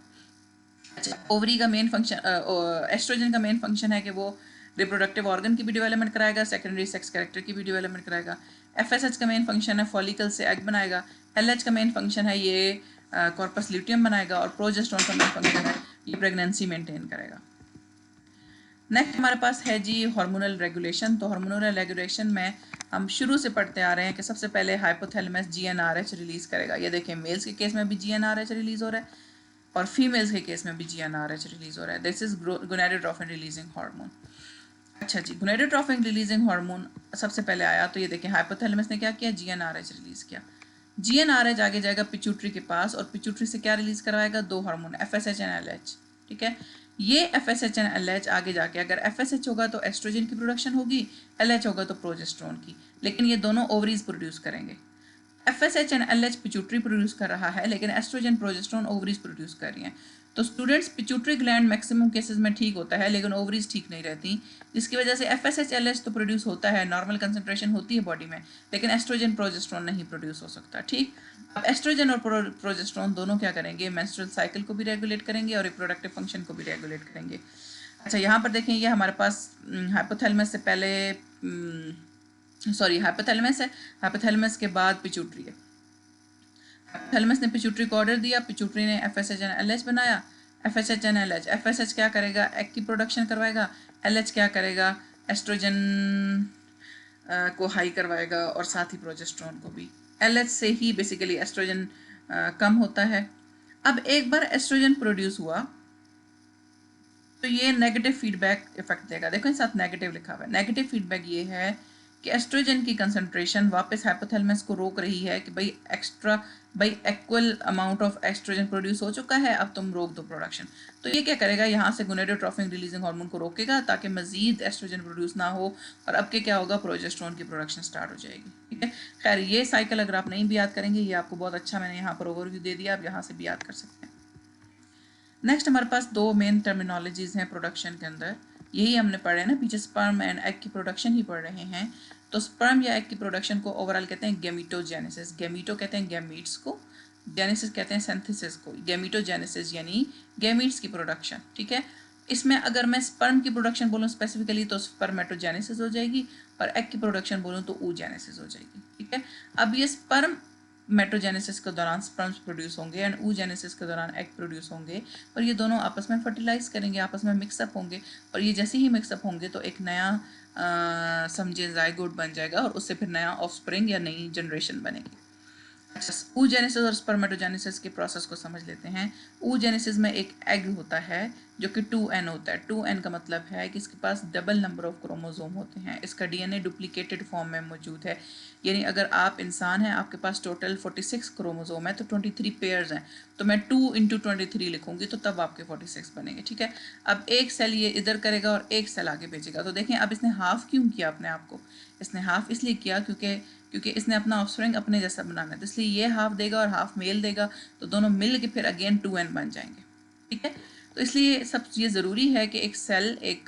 अच्छा, ओवरी का मेन फंक्शन, एस्ट्रोजन का मेन फंक्शन है कि वो रिप्रोडक्टिव ऑर्गन की भी डेवलपमेंट कराएगा, सेकेंडरी सेक्स कैरेक्टर की भी डेवलपमेंट कराएगा। FSH का मेन फंक्शन है फॉलिकल से एग बनाएगा। LH का मेन फंक्शन है ये कॉर्पस ल्यूटियम बनाएगा और प्रोजेस्टेरोन का मेन फंक्शन है ये प्रेगनेंसी मेंटेन करेगा। नेक्स्ट हमारे पास है जी हार्मोनल रेगुलेशन। तो हार्मोनल रेगुलेशन में हम शुरू से पढ़ते आ रहे हैं कि सबसे पहले हाइपोथैलेमस GnRH रिलीज करेगा। ये देखें, मेल्स के केस में भी GnRH रिलीज हो रहा है और फीमेल्स के केस में भी GnRH रिलीज हो रहा है। This is gonadotropin releasing hormone. अच्छा जी, गोनाडोट्रोपिन रिलीजिंग हार्मोन सबसे पहले आया। तो ये देखें, हाइपोथैलेमस ने क्या किया, GnRH रिलीज किया। GnRH आगे जाएगा पिट्यूटरी के पास और पिट्यूटरी से क्या रिलीज करवाएगा, 2 हार्मोन, FSH एंड LH। ठीक है, ये FSH एंड LH आगे जाके अगर FSH होगा तो एस्ट्रोजन की प्रोडक्शन होगी, LH होगा तो प्रोजेस्टेरोन की, लेकिन ये दोनों ओवरीज प्रोड्यूस करेंगे। FSH and LH pituitary produce कर रहा है लेकिन एस्ट्रोजन प्रोजेस्टेरोन ओवरीज प्रोड्यूस कर रही हैं। तो students, pituitary gland maximum cases में ठीक होता है लेकिन ओवरीज ठीक नहीं रहती, जिसकी वजह से FSH LH तो प्रोड्यूस होता है, नॉर्मल कंसंट्रेशन होती है बॉडी में, लेकिन एस्ट्रोजन प्रोजेस्टेरोन नहीं प्रोड्यूस हो सकता। ठीक, अब एस्ट्रोजन और प्रोजेस्टेरोन दोनों क्या करेंगे, मेंस्ट्रुअल साइकिल को भी रेगुलेट करेंगे और रिप्रोडक्टिव फंक्शन को भी रेगुलेट करेंगे। अच्छा, यहाँ पर देखें, ये हमारे पास हाइपोथैलेमस से पहले हाइपोथैलेमस है, हाइपोथैलेमस के बाद पिट्यूटरी है। हाइपोथैलेमस ने पिट्यूटरी को ऑर्डर दिया, पिट्यूटरी ने FSH एंड LH बनाया। FSH एंड LH, FSH क्या करेगा, एग की प्रोडक्शन करवाएगा, LH क्या करेगा, एस्ट्रोजन को हाई करवाएगा और साथ ही प्रोजेस्टेरोन को भी। LH से ही बेसिकली एस्ट्रोजन कम होता है। अब एक बार एस्ट्रोजन प्रोड्यूस हुआ तो ये नेगेटिव फीडबैक इफेक्ट देगा। देखो, साथ नेगेटिव लिखा हुआ है। नेगेटिव फीडबैक ये है कि एस्ट्रोजन की कंसंट्रेशन वापस हाइपोथैलेमस को रोक रही है कि भाई equal amount of oestrogen produce हो चुका है, अब तुम रोक दो प्रोडक्शन। तो ये क्या करेगा, यहाँ से गोनाडोट्रोपिन रिलीजिंग हार्मोन को रोकेगा ताकि मजीद एस्ट्रोजन प्रोड्यूस ना हो और अब के क्या होगा, प्रोजेस्टेरोन की प्रोडक्शन स्टार्ट हो जाएगी। ठीक है, खैर ये साइकिल अगर आप नहीं भी याद करेंगे, ये आपको बहुत अच्छा मैंने यहाँ पर ओवरव्यू दे दिया, आप यहाँ से भी याद कर सकते हैं। नेक्स्ट हमारे पास 2 मेन टर्मिनोलॉजीज हैं प्रोडक्शन के अंदर, यही हमने पढ़े हैं ना पीछे, स्पर्म एंड एग की प्रोडक्शन ही पढ़ रहे हैं। तो स्पर्म या एग की प्रोडक्शन को ओवरऑल कहते हैं गैमीटोजेनेसिस। गैमीटो कहते हैं गैमीट्स को, जेनेसिस कहते हैं सिंथेसिस को। गैमीटोजेनेसिस यानी गैमीट्स की प्रोडक्शन, ठीक है। इसमें अगर मैं स्पर्म की प्रोडक्शन बोलूँ स्पेसिफिकली तो स्पर्मेटोजेनेसिस हो जाएगी, और एग की प्रोडक्शन बोलूँ तो oogenesis हो जाएगी, ठीक है। अब ये स्पर्म मेट्रोजेनेसिस के दौरान स्पर्म्स प्रोड्यूस होंगे एंड oogenesis के दौरान एग प्रोड्यूस होंगे, और ये दोनों आपस में फर्टिलाइज करेंगे, आपस में मिक्सअप होंगे, और ये जैसे ही मिक्सअप होंगे तो एक नया समझे जाइगोट बन जाएगा, और उससे फिर नया ऑफस्प्रिंग या नई जनरेशन बनेगी। oogenesis और स्पर्मेटोजेनेसिस के प्रोसेस को समझ लेते हैं। oogenesis में एक एग होता है जो कि 2n होता है। 2n का मतलब है कि इसके पास डबल नंबर ऑफ क्रोमोसोम होते हैं, इसका डीएनए डुप्लीकेटेड फॉर्म में मौजूद है। यानी अगर आप इंसान हैं, आपके पास टोटल 46 क्रोमोसोम है, तो 23 पेयर्स हैं, तो मैं 2 × 23 लिखूंगी तो तब आपके 46 बनेंगे, ठीक है। अब एक सेल ये इधर करेगा और एक सेल आगे भेजेगा। तो देखें अब इसने हाफ क्यों किया अपने आप को, इसने हाफ इसलिए किया क्योंकि इसने अपना ऑफस्प्रिंग अपने जैसा बनाना है, तो इसलिए ये हाफ देगा और हाफ मेल देगा, तो दोनों मिल के फिर अगेन 2n बन जाएंगे, ठीक है। तो इसलिए सब ये ज़रूरी है कि एक सेल, एक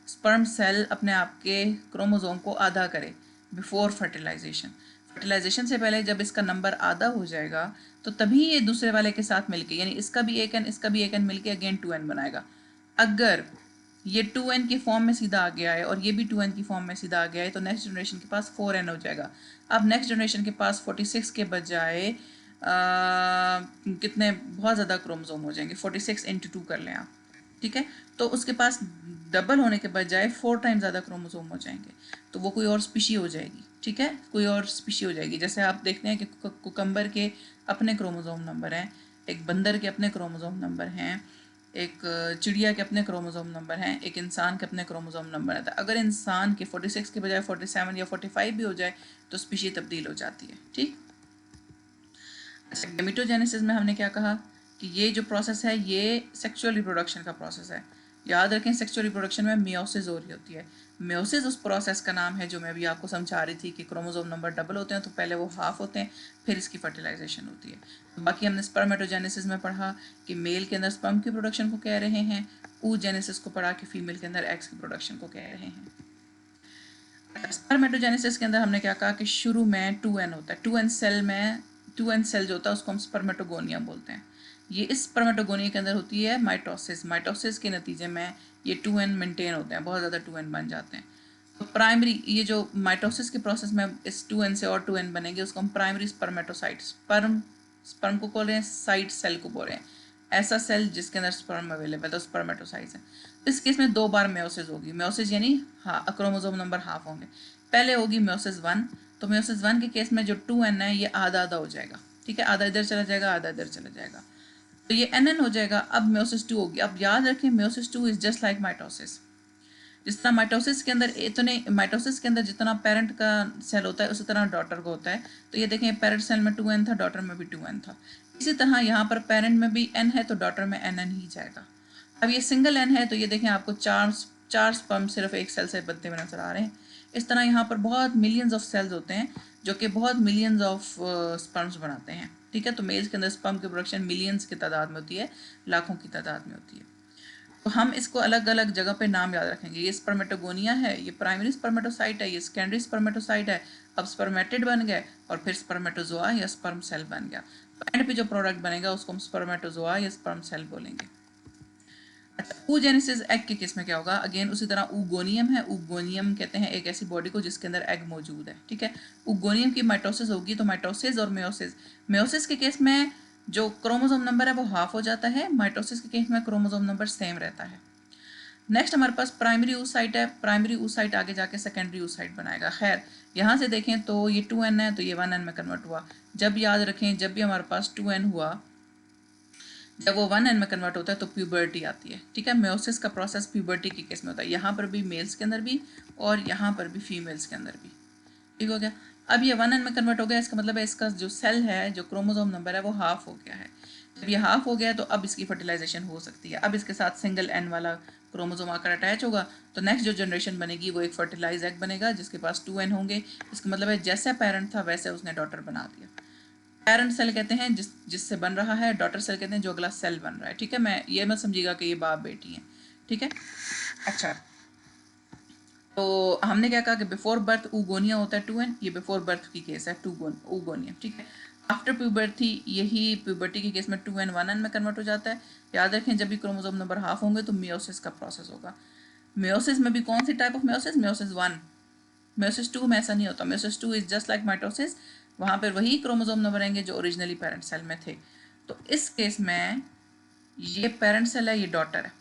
स्पर्म सेल अपने आप के क्रोमोसोम को आधा करे बिफोर फर्टिलाइजेशन। फर्टिलाइजेशन से पहले जब इसका नंबर आधा हो जाएगा तो तभी ये दूसरे वाले के साथ मिलके, यानी इसका भी एक एन इसका भी एक एन मिलके अगेन 2n बनाएगा। अगर ये 2n के फॉर्म में सीधा आ गया है और ये भी 2n की फॉर्म में सीधा आ गया है तो नेक्स्ट जनरेशन के पास 4n हो जाएगा। अब नेक्स्ट जनरेशन के पास 46 के बजाय कितने बहुत ज़्यादा क्रोमोसोम हो जाएंगे, 46 × 2 कर लें आप, ठीक है। तो उसके पास डबल होने के बजाय 4 टाइम ज़्यादा क्रोमोसोम हो जाएंगे, तो वो कोई और स्पीशी हो जाएगी, ठीक है, कोई और स्पीशी हो जाएगी। जैसे आप देखते हैं कि कुकम्बर के अपने क्रोमोसोम नंबर हैं, एक बंदर के अपने क्रोमोसोम नंबर हैं, एक चिड़िया के अपने क्रोमोसोम नंबर हैं, एक इंसान के अपने क्रोमोसोम नंबर है। तो अगर इंसान के 46 के बजाय 47 या 45 भी हो जाए तो स्पीशी तब्दील हो जाती है, ठीक। गैमीटोजेनेसिस में हमने क्या कहा कि ये जो प्रोसेस है ये सेक्सुअल रिप्रोडक्शन का प्रोसेस है। याद रखें सेक्सुअल रिप्रोडक्शन में मियोसिस हो रही होती है। मियोसिस उस प्रोसेस का नाम है जो मैं अभी आपको समझा रही थी कि क्रोमोसोम नंबर डबल होते हैं तो पहले वो हाफ होते हैं, फिर इसकी फर्टिलाइजेशन होती है। तो बाकी हमने स्पर्मेटोजेनेसिस में पढ़ा कि मेल के अंदर स्पर्म की प्रोडक्शन को कह रहे हैं, oogenesis को पढ़ा कि फीमेल के अंदर एग्स की प्रोडक्शन को कह रहे हैं। स्पर्मेटोजेनेसिस के अंदर हमने क्या कहा कि शुरू में 2n होता है। 2n सेल जो होता है उसको हम स्पर्मेटोगोनिया बोलते हैं। ये इस स्पर्मेटोगोनिया के अंदर होती है माइटोसिस। माइटोसिस के नतीजे में ये 2n मेंटेन होते हैं, बहुत ज़्यादा 2n बन जाते हैं। तो प्राइमरी ये जो माइटोसिस के प्रोसेस में इस 2n से और 2n बनेंगे उसको हम प्राइमरी स्पर्मेटोसाइट, स्पर्म को बोल रहे हैं, साइट सेल को बोल रहे हैं, ऐसा सेल जिसके अंदर स्पर्म अवेलेबल, तो स्पर्मेटोसाइट्स है। इस केस में 2 बार मेयोसिस होगी। मेयोसिस यानी क्रोमोसोम नंबर हाफ होंगे। पहले होगी मेयोसिस 1, तो मेयोसिस 1 के केस में जो 2n है ये आधा आधा हो जाएगा, ठीक है, आधा इधर चला जाएगा आधा इधर चला जाएगा, तो ये nn हो जाएगा। अब मेयोसिस 2 होगी। अब याद रखें meiosis 2 is just like mitosis. जिस तरह माइटोसिस के अंदर माइटोसिस के अंदर जितना पेरेंट का सेल होता है उसी तरह डॉटर का होता है। तो ये देखें पेरेंट सेल में 2n था, डॉटर में भी 2n था। इसी तरह यहाँ पर पेरेंट में भी n है तो डॉटर में nn ही जाएगा। अब ये सिंगल n है तो ये देखें आपको चार स्पर्म सिर्फ एक सेल से बनते हुए नजर आ रहे हैं। इस तरह यहाँ पर बहुत मिलियंस ऑफ सेल्स होते हैं जो कि बहुत मिलियंस ऑफ स्पर्म्स बनाते हैं, ठीक है। तो मेल्स के अंदर स्पर्म की प्रोडक्शन मिलियंस की तादाद में होती है, लाखों की तादाद में होती है। तो हम इसको अलग अलग जगह पे नाम याद रखेंगे। ये स्पर्मेटोगोनिया है, ये प्राइमरी स्पर्मेटोसाइट है, ये सेकेंडरी स्पर्मेटोसाइट है, अब स्पर्मेटिड बन गए और फिर स्पर्मेटोजोआ या स्पर्म सेल बन गया। तो एंड पे जो प्रोडक्ट बनेगा उसको हम स्पर्मेटोजोआ या स्पर्म सेल बोलेंगे। अच्छा, oogenesis एग के केस में क्या होगा, अगेन उसी तरह oogoनियम है। oogoनियम कहते हैं एक ऐसी बॉडी को जिसके अंदर एग मौजूद है, ठीक है। oogoनियम की माइटोसिस होगी तो माइटोसिस और मेयोसिस के केस में जो क्रोमोसोम नंबर है वो हाफ हो जाता है, माइटोसिस के केस में क्रोमोसोम नंबर सेम रहता है। नेक्स्ट हमारे पास प्राइमरी oocyte है। प्राइमरी oocyte आगे जाके सेकेंडरी oocyte बनाएगा। खैर यहाँ से देखें तो ये 2n है तो ये 1n में कन्वर्ट हुआ। जब याद रखें जब भी हमारे पास 2n हुआ, जब वो 1n में कन्वर्ट होता है तो प्यूबर्टी आती है, ठीक है। मेयोसिस का प्रोसेस प्यूबर्टी के केस में होता है, यहाँ पर भी मेल्स के अंदर भी और यहाँ पर भी फीमेल्स के अंदर भी, ठीक हो गया। अब ये 1n में कन्वर्ट हो गया, इसका मतलब है इसका जो सेल है, जो क्रोमोसोम नंबर है वो हाफ हो गया है। जब ये हाफ हो गया तो अब इसकी फर्टिलाइजेशन हो सकती है। अब इसके साथ सिंगल n वाला क्रोमोसोम आकर अटैच होगा तो नेक्स्ट जो जनरेशन बनेगी वो एक फर्टिलाइज एग बनेगा जिसके पास 2n होंगे। इसका मतलब है जैसा पेरेंट था वैसे उसने डॉटर बना दिया। पेरेंट सेल कहते हैं जिससे बन रहा है, डॉटर सेल कहते हैं जो अगला सेल बन रहा है, ठीक है। मैं ये मत समझिएगा कि ये बाप बेटी हैं, ठीक है। अच्छा, तो हमने क्या कहा कि बिफोर बर्थ ऊगोनिया होता है 2n, ये बिफोर बर्थ की केस है ऊगोनिया, ठीक है। आफ्टर प्यूबर्टी यही प्यूबर्टी के केस में 2n 1n में कन्वर्ट हो जाता है। याद रखें जब भी क्रोमोसोम नंबर हाफ होंगे तो मियोसिस का प्रोसेस होगा। मियोसिस में भी कौन सी type of meiosis? Meiosis 1। Meiosis 2 में ऐसा नहीं होता। Meiosis 2 is just like mitosis, वहाँ पर वही क्रोमोसोम नंबर रहेंगे जो ओरिजिनली पेरेंट सेल में थे। तो इस केस में ये पेरेंट सेल है, ये डॉटर है।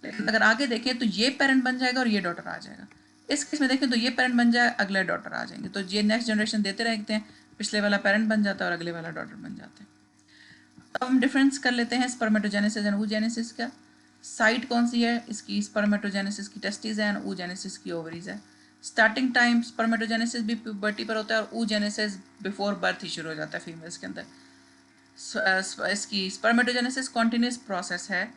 लेकिन अगर आगे देखें तो ये पेरेंट बन जाएगा और ये डॉटर आ जाएगा। इस केस में देखें तो ये पेरेंट बन जाए, अगले डॉटर आ जाएंगे। तो ये नेक्स्ट जनरेशन देते रहते हैं, पिछले वाला पेरेंट बन जाता है और अगले वाला डॉटर बन जाता है। अब हम डिफरेंस कर लेते हैं स्पर्मेटोजेनेसिस एंड oogenesis का। साइट कौन सी है इसकी? स्पर्मेटोजेनेसिस की टेस्टिस है एंड oogenesis की ओवरीज है। स्टार्टिंग टाइम स्पर्मेटोजेनेसिस भी प्यूबर्टी पर होता है और oogenesis बिफोर बर्थ ही शुरू हो जाता है फीमेल्स के अंदर। इसकी स्पर्मेटोजेनेसिस कॉन्टिन्यूस प्रोसेस है,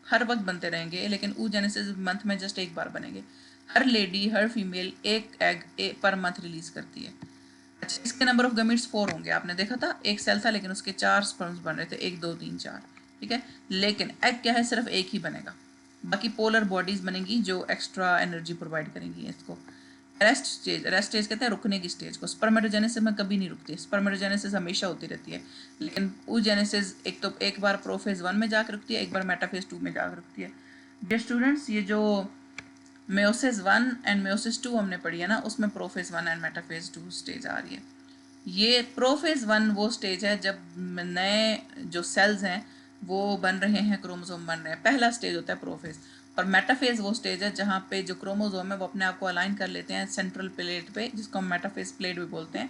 हर वक्त बनते रहेंगे, लेकिन oogenesis मंथ में जस्ट एक बार बनेंगे। हर लेडी, हर फीमेल एक एग पर मंथ रिलीज करती है। अच्छा, इसके नंबर ऑफ गमीट्स 4 होंगे। आपने देखा था एक सेल था लेकिन उसके 4 स्पर्म्स बन रहे थे, 1 2 3 4, ठीक है। लेकिन एग क्या है, सिर्फ एक ही बनेगा, बाकी पोलर बॉडीज बनेंगी जो एक्स्ट्रा एनर्जी प्रोवाइड करेंगी इसको। रेस्ट स्टेज कहते हैं रुकने की स्टेज को। स्पर्मेटोजेनेसिस में कभी नहीं रुकती, स्पर्मेटोजेनेसिस हमेशा होती रहती है। लेकिन oogenesis एक तो एक बार प्रोफेज 1 में जाकर रुकती है, एक बार मेटाफेज 2 में जाकर रुकती है। डियर स्टूडेंट्स, ये जो मेयोसिस 1 एंड मेयोसिस 2 हमने पढ़ी है ना, उसमें प्रोफेज 1 एंड मेटाफेज 2 स्टेज आ रही है। ये प्रोफेज 1 वो स्टेज है जब नए जो सेल्स हैं वो बन रहे हैं, क्रोमोसोम बन रहे हैं, पहला स्टेज होता है प्रोफेज। और मेटाफेज वो स्टेज है जहाँ पे जो क्रोमोसोम है वो अपने आप को अलाइन कर लेते हैं सेंट्रल प्लेट पे, जिसको हम मेटाफेज प्लेट भी बोलते हैं।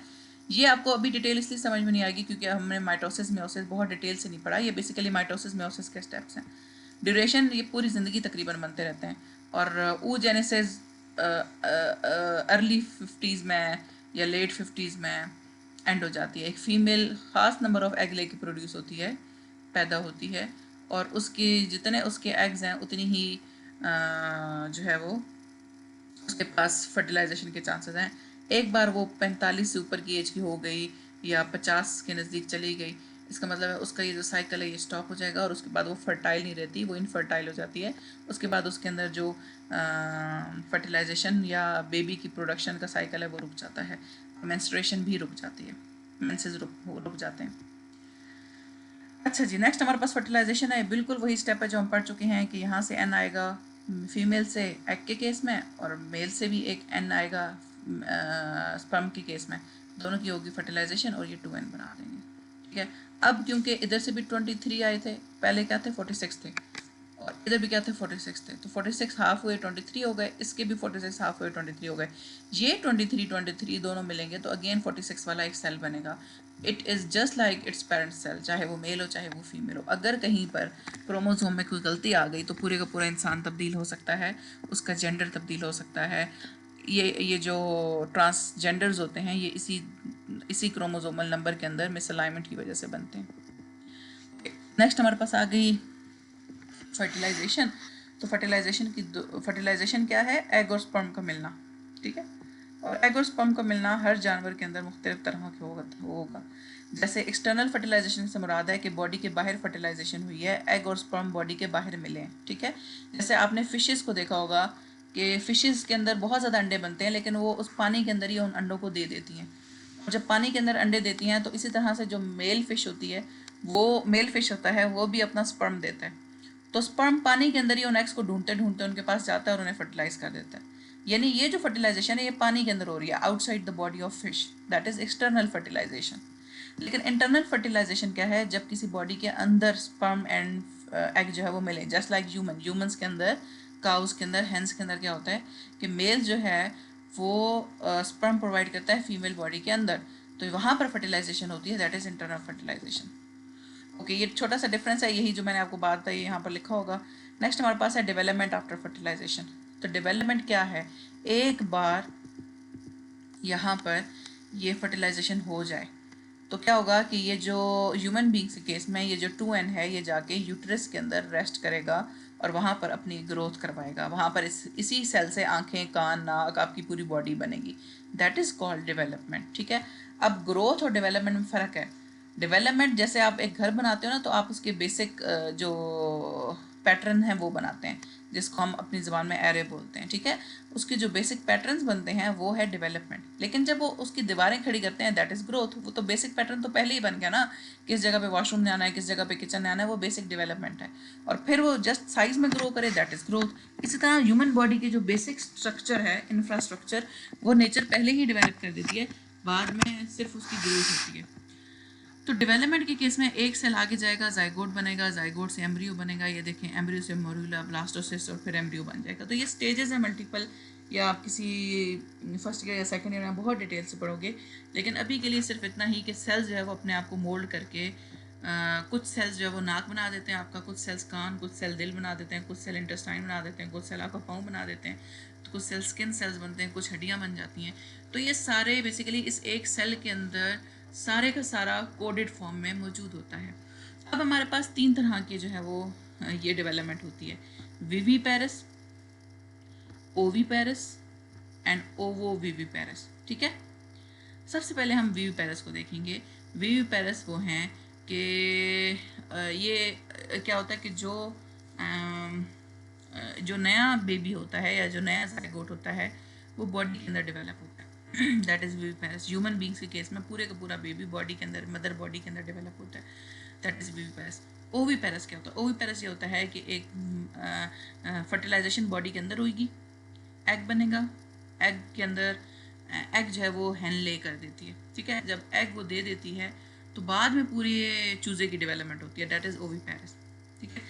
ये आपको अभी डिटेल इसलिए समझ में नहीं आएगी क्योंकि हमने माइटोसिस मेयोसिस बहुत डिटेल से नहीं पढ़ा। ये बेसिकली माइटोसिस मेयोसिस के स्टेप्स हैं। ड्यूरेशन ये पूरी ज़िंदगी तकरीबन बनते रहते हैं। और oogenesis अर्ली 50s में या लेट 50s में एंड हो जाती है। एक फीमेल ख़ास नंबर ऑफ एग लेके प्रोड्यूस होती है, पैदा होती है, और उसके जितने उसके एग्स हैं उतनी ही जो है वो उसके पास फर्टिलाइजेशन के चांसेस हैं। एक बार वो 45 से ऊपर की एज की हो गई या 50 के नज़दीक चली गई, इसका मतलब है उसका ये जो साइकिल है ये स्टॉप हो जाएगा और उसके बाद वो फर्टाइल नहीं रहती, वो इनफर्टाइल हो जाती है। उसके बाद उसके अंदर जो फर्टिलाइजेशन या बेबी की प्रोडक्शन का साइकिल है वो रुक जाता है, मेंस्ट्रुएशन भी रुक जाती है, मेंसेस रुक जाते हैं। अच्छा जी, नेक्स्ट हमारे पास फर्टिलाइजेशन है। बिल्कुल वही स्टेप है जो हम पढ़ चुके हैं कि यहाँ से एन आएगा फीमेल से एग के केस में, और मेल से भी एक एन आएगा स्पर्म के केस में। दोनों की होगी फर्टिलाइजेशन और ये 2n बना देंगे, ठीक है। अब क्योंकि इधर से भी 23 आए थे, पहले क्या थे 46 थे, और इधर भी क्या थे 46 थे, तो 46 हाफ हुए 23 हो गए, इसके भी 46 हाफ हुए 23 हो गए। ये 23 दोनों मिलेंगे तो अगेन 46 वाला एक सेल बनेगा। It is just like its parent cell, चाहे वो मेल हो चाहे वो फीमेल हो। अगर कहीं पर क्रोमोसोम में कोई गलती आ गई तो पूरे का पूरा इंसान तब्दील हो सकता है, उसका जेंडर तब्दील हो सकता है। ये जो ट्रांसजेंडर्स होते हैं ये इसी क्रोमोसोमल नंबर के अंदर मिसअलाइनमेंट की वजह से बनते हैं। नेक्स्ट हमारे पास आ गई फर्टिलाइजेशन। तो फर्टिलाइजेशन क्या है? एग और स्पर्म का मिलना, ठीक है। और एग और स्पर्म का मिलना हर जानवर के अंदर मुख्तलिफ तरह के होगा। जैसे एक्सटर्नल फर्टिलाइजेशन से मुराद है कि बॉडी के बाहर फर्टिलाइजेशन हुई है, एग और स्पर्म बॉडी के बाहर मिले हैं, ठीक है। जैसे आपने फिशेस को देखा होगा कि फिशेस के अंदर बहुत ज़्यादा अंडे बनते हैं, लेकिन वो उस पानी के अंदर ही उन अंडों को दे देती हैं। और जब पानी के अंदर अंडे देती हैं तो इसी तरह से जो मेल फिश होती है, वो मेल फिश होता है, वो भी अपना स्पर्म देता है। तो स्पर्म पानी के अंदर ही उन एग्स को ढूंढते ढूंढते उनके पास जाता है और उन्हें फर्टिलाइज कर देता है। यानी ये जो फर्टिलाइजेशन है ये पानी के अंदर हो रही है, outside the body of fish, that is external fertilisation. लेकिन इंटरनल फर्टिलाइजेशन क्या है? जब किसी बॉडी के अंदर स्पर्म एंड एग जो है वो मिले, जस्ट लाइक ह्यूमंस के अंदर, काउस के अंदर, हेंस के अंदर क्या होता है कि मेल जो है वो स्पर्म प्रोवाइड करता है फीमेल बॉडी के अंदर, तो वहाँ पर फर्टिलाइजेशन होती है, that is internal fertilisation. Okay, ये छोटा सा डिफरेंस है, यही जो मैंने आपको बात बताई यहाँ पर लिखा होगा। नेक्स्ट हमारे पास है डेवलपमेंट आफ्टर फर्टिलाइजेशन। तो डेवलपमेंट क्या है? एक बार यहाँ पर ये फर्टिलाइजेशन हो जाए तो क्या होगा कि ये जो ह्यूमन बींग्स के केस में ये जो 2n है ये जाके यूट्रस के अंदर रेस्ट करेगा और वहाँ पर अपनी ग्रोथ करवाएगा। वहाँ पर इसी सेल से आंखें, कान, नाक, आपकी पूरी बॉडी बनेगी। दैट इज़ कॉल्ड डेवलपमेंट, ठीक है। अब ग्रोथ और डेवलपमेंट में फ़र्क है। डेवलपमेंट जैसे आप एक घर बनाते हो ना, तो आप उसके बेसिक जो पैटर्न है वो बनाते हैं। जिसको हम अपनी ज़बान में एरे बोलते हैं, ठीक है। उसके जो बेसिक पैटर्न्स बनते हैं वो है डेवलपमेंट, लेकिन जब वो उसकी दीवारें खड़ी करते हैं दैट इज़ ग्रोथ। वो तो बेसिक पैटर्न तो पहले ही बन गया ना, किस जगह पे वॉशरूम में आना है, किस जगह पे किचन में आना है, वो बेसिक डेवलपमेंट है। और फिर वो जस्ट साइज में ग्रो करे दैट इज़ ग्रोथ। इसी तरह ह्यूमन बॉडी की जो बेसिक स्ट्रक्चर है, इंफ्रास्ट्रक्चर, वो नेचर पहले ही डेवलप कर देती है, बाद में सिर्फ उसकी ग्रोथ होती है। तो डेवलपमेंट के केस में एक सेल आगे जाएगा, जाइगोट बनेगा, जाइगोट से एम्ब्रियो बनेगा, ये देखें एम्ब्रियो से मोरूला, ब्लास्टोसिस्ट और फिर एम्ब्रियो बन जाएगा। तो ये स्टेजेस हैं मल्टीपल, या आप किसी फर्स्ट ईयर या सेकंड ईयर में बहुत डिटेल से पढ़ोगे, लेकिन अभी के लिए सिर्फ इतना ही कि सेल्स जो है वो अपने आप को मोल्ड करके कुछ सेल्स जो है वो नाक बना देते हैं आपका, कुछ सेल्स कान, कुछ सेल दिल बना देते हैं, कुछ सेल इंटेस्टाइन बना देते हैं, कुछ सेल आपका पाँव बना देते हैं, तो कुछ सेल स्किन सेल्स बनते हैं, कुछ हड्डियाँ बन जाती हैं। तो ये सारे बेसिकली इस एक सेल के अंदर सारे का सारा कोडेड फॉर्म में मौजूद होता है। अब हमारे पास 3 तरह की जो है वो ये डेवलपमेंट होती है, विविपेरस, ओविपेरस एंड ओवोविविपेरस, ठीक है। सबसे पहले हम विविपेरस को देखेंगे। विविपेरस वो हैं कि ये क्या होता है कि जो नया बेबी होता है या जो नया जाइगोट होता है वो बॉडी के अंदर डेवलप होता है that is viviparous. Human beings के केस में पूरे का पूरा बेबी बॉडी के अंदर, मदर बॉडी के अंदर डेवलप होता है, दैट इज़ विविपेरस। ओविपेरस क्या होता है? ओविपेरस ये होता है कि एक फर्टिलाइजेशन बॉडी के अंदर होगी, एग बनेगा, एग के अंदर एग जो है वो हैन ले कर देती है, ठीक है। जब एग वो दे देती है तो बाद में पूरी चूज़े की डेवलपमेंट होती है, दैट इज़ ओविपेरस, ठीक है।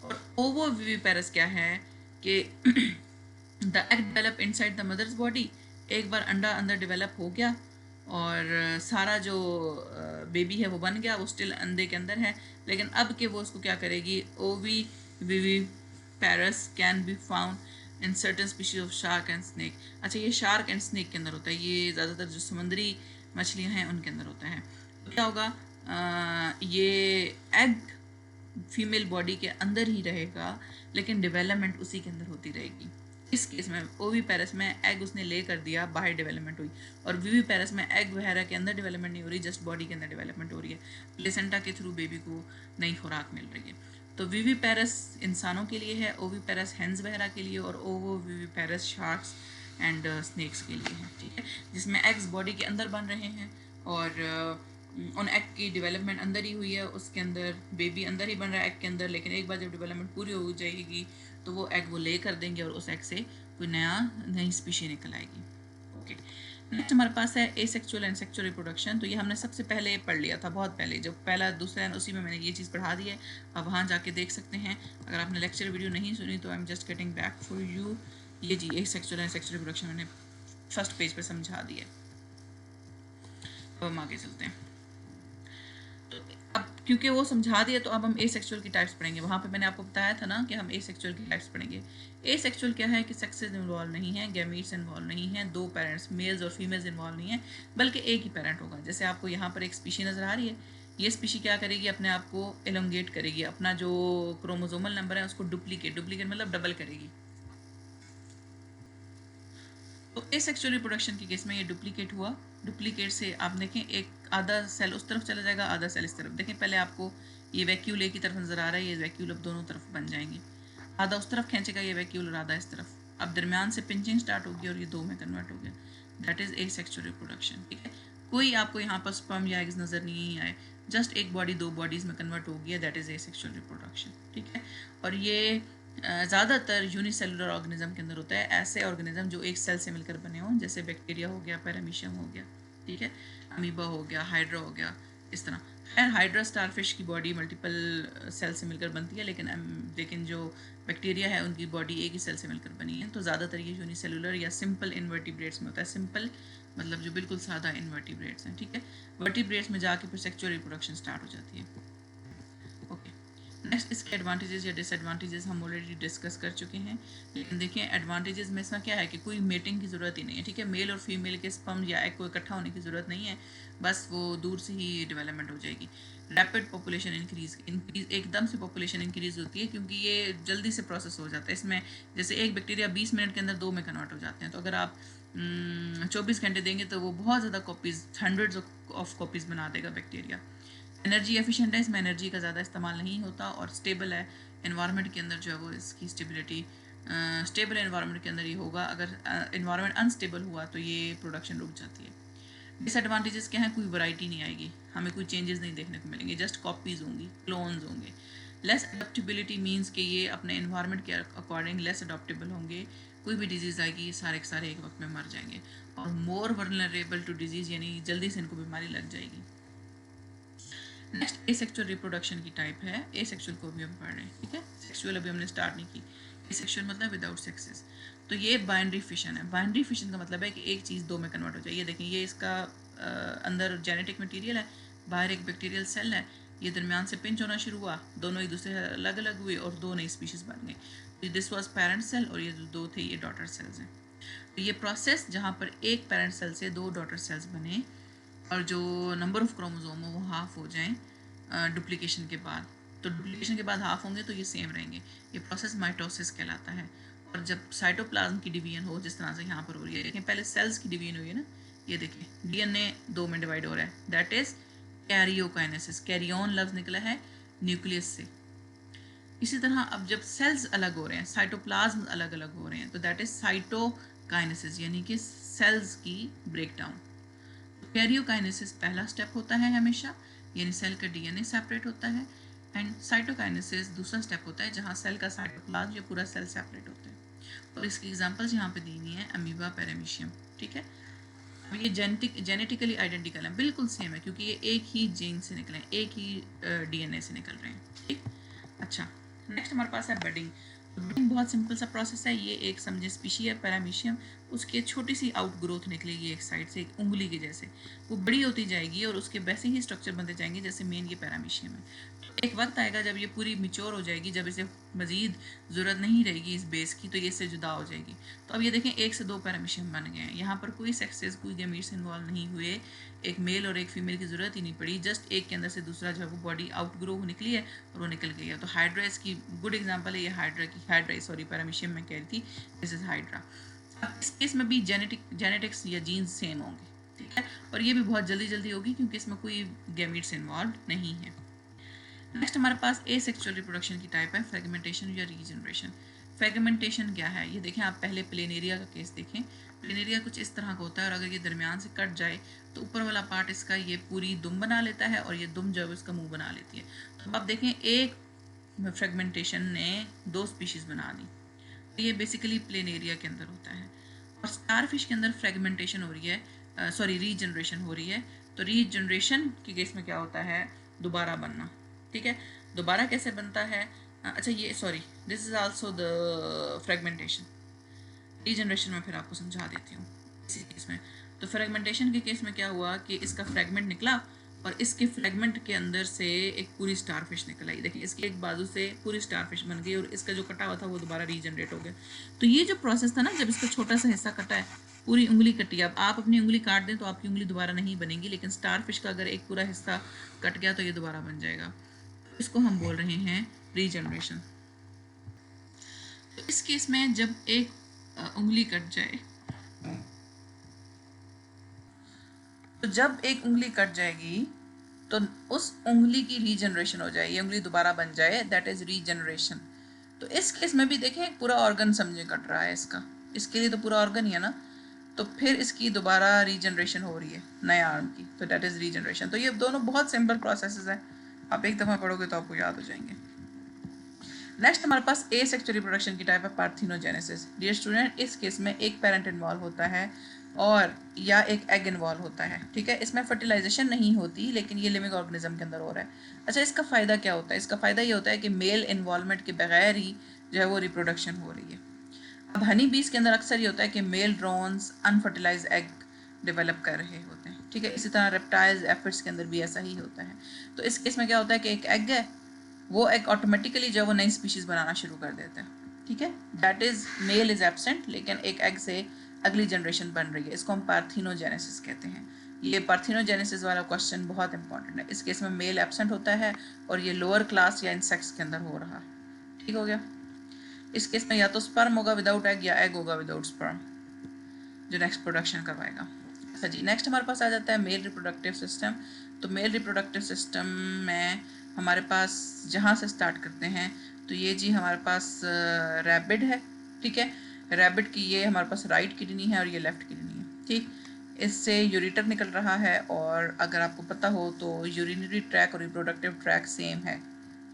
और ओवोविविपेरस क्या है कि the egg develop inside the mother's body. एक बार अंडा अंदर डेवलप हो गया और सारा जो बेबी है वो बन गया, वो स्टिल अंडे के अंदर है, लेकिन अब के वो उसको क्या करेगी, ovoviviparous can be found in certain species of shark and snake. अच्छा, ये शार्क एंड स्नेक के अंदर होता है, ये ज़्यादातर जो समुद्री मछलियाँ हैं उनके अंदर होता है। तो क्या होगा, ये एग फीमेल बॉडी के अंदर ही रहेगा, लेकिन डेवलपमेंट उसी के अंदर होती रहेगी। इस केस में ओविपेरस में एग उसने ले कर दिया, बाहर डेवलपमेंट हुई, और विविपेरस में एग वगैरह के अंदर डेवलपमेंट नहीं हो रही, जस्ट बॉडी के अंदर डेवलपमेंट हो रही है, प्लेसेंटा के थ्रू बेबी को नई खुराक मिल रही है। तो विविपेरस इंसानों के लिए है, ओविपेरस हेंस वगैरह के लिए, और ओवो विविपेरस शार्क्स एंड स्नेक्स के लिए है, ठीक है, जिसमें एग्स बॉडी के अंदर बन रहे हैं और उन एग की डेवलपमेंट अंदर ही हुई है, उसके अंदर बेबी अंदर ही बन रहा है एग के अंदर, लेकिन एक बार जब डेवलपमेंट पूरी हो जाएगी तो वो एग वो ले कर देंगे और उस एग से कोई नई स्पीशी निकल आएगी। ओके, नेक्स्ट हमारे पास है एसेक्सुअल एंड सेक्सुअल रिप्रोडक्शन। तो ये हमने सबसे पहले पढ़ लिया था, बहुत पहले, जब पहला दूसरा है उसी में मैंने ये चीज़ पढ़ा दी है, आप वहाँ जाके देख सकते हैं। अगर आपने लेक्चर वीडियो नहीं सुनी तो I am just getting back for you. ये जी एसेक्सुअल एंड सेक्सुअल रिप्रोडक्शन मैंने फर्स्ट पेज पे समझा दिया। अब हम आगे चलते हैं। तो अब क्योंकि वो समझा दिया तो अब हम एसेक्सुअल की टाइप्स पढ़ेंगे। वहाँ पे मैंने आपको बताया था ना कि हम एसेक्सुअल की टाइप्स पढ़ेंगे। एसेक्सुअल क्या है कि सेक्सेस इन्वॉल्व नहीं है, गैमीट्स इन्वॉल्व नहीं है, दो पेरेंट्स मेल्स और फीमेल्स इन्वॉल्व नहीं है, बल्कि एक ही पेरेंट होगा। जैसे आपको यहाँ पर एक स्पीशी नज़र आ रही है, ये स्पीशी क्या करेगी, अपने आप को एलोंगेट करेगी, अपना जो क्रोमोसोमल नंबर है उसको डुप्लीकेट मतलब डबल करेगी। तो एसेक्सुअल रिप्रोडक्शन के केस में ये डुप्लीकेट हुआ, डुप्लीकेट से आप देखें एक आधा सेल उस तरफ चला जाएगा, आधा सेल इस तरफ। देखें पहले आपको ये वैक्यूल एक की तरफ नज़र आ रहा है, ये वैक्यूल अब दोनों तरफ बन जाएंगे, आधा उस तरफ खींचेगा ये वैक्यूल और आधा इस तरफ। अब दरमियान से पिंचिंग स्टार्ट होगी और ये दो में कन्वर्ट हो गया, दैट इज़ एसेक्सुअल रिप्रोडक्शन, ठीक है। कोई आपको यहाँ पर स्पर्म या एग्स नज़र नहीं आए, जस्ट एक बॉडी दो बॉडीज़ में कन्वर्ट हो गया, दैट इज़ एसेक्सुअल रिप्रोडक्शन, ठीक है। और ये ज़्यादातर यूनिसेलुलर ऑर्गेनिज्म के अंदर होता है, ऐसे ऑर्गेनिज्म जो एक सेल से मिलकर बने हों, जैसे बैक्टीरिया हो गया, पैरामीशियम हो गया, ठीक है, अमीबा हो गया, हाइड्रा हो गया, इस तरह। खैर हाइड्रा स्टारफिश की बॉडी मल्टीपल सेल से मिलकर बनती है, लेकिन जो बैक्टीरिया है उनकी बॉडी एक ही सेल से मिलकर बनी है। तो ज़्यादातर ये यूनिसेलुलर या सिंपल इनवर्टिब्रेट्स में होता है। सिंपल मतलब जो बिल्कुल सादा इनवर्टिब्रेट्स हैं, ठीक है। वर्टिब्रेट्स में जाके फिर सेक्सुअल रिप्रोडक्शन स्टार्ट हो जाती है। ओके, नेक्स्ट इसके एडवांटेजेस या डिसएडवांटेजेस हम ऑलरेडी डिस्कस कर चुके हैं, लेकिन देखिए एडवांटेजेस में इसमें क्या है कि कोई मेटिंग की ज़रूरत ही नहीं है, ठीक है। मेल और फीमेल के स्पर्म या एग को इकट्ठा होने की ज़रूरत नहीं है, बस वो दूर से ही डेवलपमेंट हो जाएगी। रैपिड पॉपुलेशन इंक्रीज एकदम से पॉपुलेशन इंक्रीज होती है, क्योंकि ये जल्दी से प्रोसेस हो जाता है। इसमें जैसे एक बैक्टीरिया 20 मिनट के अंदर 2 में कन्वर्ट हो जाते हैं, तो अगर आप 24 घंटे देंगे तो वो बहुत ज़्यादा कॉपीज़, हंड्रेड्स ऑफ कॉपीज़ बना देगा बैक्टीरिया। एनर्जी एफिशिएंट है, इसमें एनर्जी का ज़्यादा इस्तेमाल नहीं होता और स्टेबल है, एनवायरनमेंट के अंदर जो है वो इसकी स्टेबिलिटी स्टेबल एनवायरनमेंट के अंदर ये होगा। अगर एनवायरनमेंट अनस्टेबल हुआ तो ये प्रोडक्शन रुक जाती है। डिसएडवांटेजेस क्या हैं? कोई वैरायटी नहीं आएगी, हमें कोई चेंजेस नहीं देखने को मिलेंगे, जस्ट कॉपीज़ होंगी, क्लोन्स होंगे। लेस अडोप्टेबिलिटी मीन्स कि ये अपने एनवायरनमेंट के अकॉर्डिंग लेस अडोप्टेबल होंगे, कोई भी डिजीज़ आएगी ये सारे के सारे एक वक्त में मर जाएंगे। और मोर वल्नरेबल टू डिजीज़, यानी जल्दी से इनको बीमारी लग जाएगी। नेक्स्ट एसेक्सुअल रिप्रोडक्शन की टाइप है। एसेक्सुअल को भी हम पढ़ रहे हैं, ठीक है। सेक्सुअल अभी हमने स्टार्ट नहीं की। एसेक्सुअल मतलब विदाउट सेक्सेस। तो ये बाइनरी फिशन है। बाइनरी फिशन का मतलब है कि एक चीज़ दो में कन्वर्ट हो जाए। ये देखें, ये इसका अंदर जेनेटिक मटेरियल है, बाहर एक बैक्टीरियल सेल है, ये दरमियान से पिंच होना शुरू हुआ, दोनों एक दूसरे से अलग अलग हुए और दो नई स्पीशीज़ बन गई। दिस वाज पेरेंट सेल और ये जो दो थे ये डॉटर सेल्स हैं। तो ये प्रोसेस जहाँ पर एक पेरेंट सेल से दो डॉटर सेल्स बने और जो नंबर ऑफ क्रोमोसोम हो वो हाफ हो जाएं डुप्लीकेशन के बाद, तो डुप्लीकेशन के बाद हाफ होंगे तो ये सेम रहेंगे। ये प्रोसेस माइटोसिस कहलाता है। और जब साइटोप्लाज्म की डिवीजन हो, जिस तरह से यहाँ पर हो रही है, देखें पहले सेल्स की डिवीजन हुई है ना, ये देखें डीएनए दो में डिवाइड हो रहा है, दैट इज कैरियोकाइनेसिस। कैरियोन लफ्ज निकला है न्यूक्लियस से। इसी तरह अब जब सेल्स अलग हो रहे हैं, साइटोप्लाज्म अलग अलग हो रहे हैं, तो दैट इज साइटोकाइनेसिस, यानी कि सेल्स की ब्रेकडाउन। कैरियोकाइनेसिस पहला स्टेप होता है हमेशा, यानी सेल का डीएनए सेपरेट होता है। एंड साइटोकाइनेसिस दूसरा स्टेप होता है जहाँ सेल का साइटोप्लाज्म या पूरा सेल सेपरेट होता है। और इसकी एग्जांपल्स यहाँ पे दी हुई हैं, अमीबा, पैरामीशियम, ठीक है। अब ये जेनेटिकली आइडेंटिकल है, बिल्कुल सेम है, क्योंकि ये एक ही जीन से निकले हैं, एक ही डीएनए से निकल रहे हैं, ठीक। अच्छा, नेक्स्ट हमारे पास है बडिंग। बडिंग बहुत सिंपल सा प्रोसेस है। ये एक समझे स्पीशी है पैरामीशियम, उसकी छोटी सी आउट ग्रोथ निकलेगी एक साइड से, एक उंगली के जैसे, वो बड़ी होती जाएगी और उसके वैसे ही स्ट्रक्चर बनते जाएंगे जैसे मेन ये पैरामीशियम है। एक वक्त आएगा जब ये पूरी मिच्योर हो जाएगी, जब इसे मज़ीद ज़रूरत नहीं रहेगी इस बेस की, तो ये इससे जुदा हो जाएगी। तो अब ये देखें, एक से दो पैरामीशियम बन गए हैं। यहाँ पर कोई सेक्सेस, कोई गैमीट्स इन्वॉल्व नहीं हुए, एक मेल और एक फीमेल की ज़रूरत ही नहीं पड़ी, जस्ट एक के अंदर से दूसरा जो है वो बॉडी आउट ग्रो निकली है और वो निकल गई है। तो हाइड्रा इसकी गुड एग्जाम्पल है, ये हाइड्रा सॉरी पैरामीशियम में कह रही थी, दिस इज हाइड्रा। अब इस केस में भी जेनेटिक्स या जीन्स सेम होंगे, ठीक है, और ये भी बहुत जल्दी जल्दी होगी क्योंकि इसमें कोई गैमीट्स इन्वॉल्व नहीं है। नेक्स्ट हमारे पास एसेक्सुअल रिप्रोडक्शन की टाइप है फ्रेगमेंटेशन या रीजनरेशन। फ्रेगमेंटेशन क्या है? ये देखें, आप पहले प्लेनेरिया का केस देखें। प्लेनेरिया कुछ इस तरह का होता है और अगर ये दरमियान से कट जाए तो ऊपर वाला पार्ट इसका ये पूरी दुम बना लेता है और ये दुम जो है इसका मुंह बना लेती है। तो आप देखें, एक फ्रेगमेंटेशन ने दो स्पीशीज़ बना दी, तो ये बेसिकली प्लेनेरिया के अंदर होता है। और स्टारफिश के अंदर फ्रेगमेंटेशन हो रही है, सॉरी रीजनरेशन हो रही है। तो रीजनरेशन के केस में क्या होता है? दोबारा बनना, ठीक है। दोबारा कैसे बनता है? अच्छा, ये sorry, this is also the fragmentation. Regeneration में फिर आपको समझा देती हूँ इसी केस में। तो फ्रेगमेंटेशन के केस में क्या हुआ कि इसका फ्रेगमेंट निकला और इसके फ्रेगमेंट के अंदर से एक पूरी स्टारफिश निकल आई। देखिए, इसके एक बाजू से पूरी स्टारफिश बन गई और इसका जो कटा हुआ था वो दोबारा रीजनरेट हो गया। तो ये जो प्रोसेस था ना, जब इसका छोटा सा हिस्सा कटा है, पूरी उंगली कटी, अब आप अपनी उंगली काट दें तो आपकी उंगली दोबारा नहीं बनेगी, लेकिन स्टारफिश का अगर एक पूरा हिस्सा कट गया तो ये दोबारा बन जाएगा। इसको हम बोल रहे हैं रीजनरेशन। तो इस केस में जब एक उंगली कट जाए, तो जब एक उंगली कट जाएगी तो उस उंगली की रीजनरेशन हो जाए, ये उंगली दोबारा बन जाए, दैट इज रीजनरेशन। तो इस केस में भी देखें, पूरा ऑर्गन समझे कट रहा है इसका, इसके लिए तो पूरा ऑर्गन ही है ना, तो फिर इसकी दोबारा रीजनरेशन हो रही है नए आर्म की, तो दैट इज रीजनरेशन। तो ये दोनों बहुत सिंपल प्रोसेसेस हैं, आप एक दफ़ा पढ़ोगे तो आपको याद हो जाएंगे। नेक्स्ट हमारे पास एसेक्सुअल रिप्रोडक्शन की टाइप है पार्थिनोजेनेसिस। डियर स्टूडेंट, इस केस में एक पेरेंट इन्वॉल्व होता है और या एक एग इन्वॉल्व होता है, ठीक है। इसमें फर्टिलाइजेशन नहीं होती, लेकिन ये लिविंग ऑर्गेनिज्म के अंदर हो रहा है। अच्छा, इसका फ़ायदा क्या होता है? इसका फ़ायदा ये होता है कि मेल इन्वॉल्वमेंट के बगैर ही जो है वो रिप्रोडक्शन हो रही है। अब हनी बीज के अंदर अक्सर ये होता है कि male drones unfertilise egg develop कर रहे होते हैं, ठीक है। इसी तरह रेप्टाइल्स, एफिड्स के अंदर भी ऐसा ही होता है। तो इस केस में क्या होता है कि एक एग है, वो एक ऑटोमेटिकली जो वो नई स्पीशीज़ बनाना शुरू कर देता है, ठीक है। That is mail is absent, लेकिन एक एग से अगली जनरेशन बन रही है। इसको हम पार्थिनोजेनेसिस कहते हैं। ये पार्थिनोजेनेसिस वाला क्वेश्चन बहुत इंपॉर्टेंट है। इस केस में मेल एब्सेंट होता है और ये लोअर क्लास या इंसेक्ट्स के अंदर हो रहा है, ठीक हो गया। इस केस में या तो स्पर्म होगा विदाउट एग या एग होगा विदाउट स्पर्म, जो नेक्स्ट प्रोडक्शन करवाएगा। अच्छा जी, नेक्स्ट हमारे पास आ जाता है मेल रिप्रोडक्टिव सिस्टम। तो मेल रिप्रोडक्टिव सिस्टम में हमारे पास जहाँ से स्टार्ट करते हैं, तो ये जी हमारे पास रैबिड है, ठीक है। रैबिट की ये हमारे पास राइट किडनी है और ये लेफ्ट किडनी है, ठीक। इससे यूरेटर निकल रहा है, और अगर आपको पता हो तो यूरिनरी ट्रैक और रिप्रोडक्टिव ट्रैक सेम है,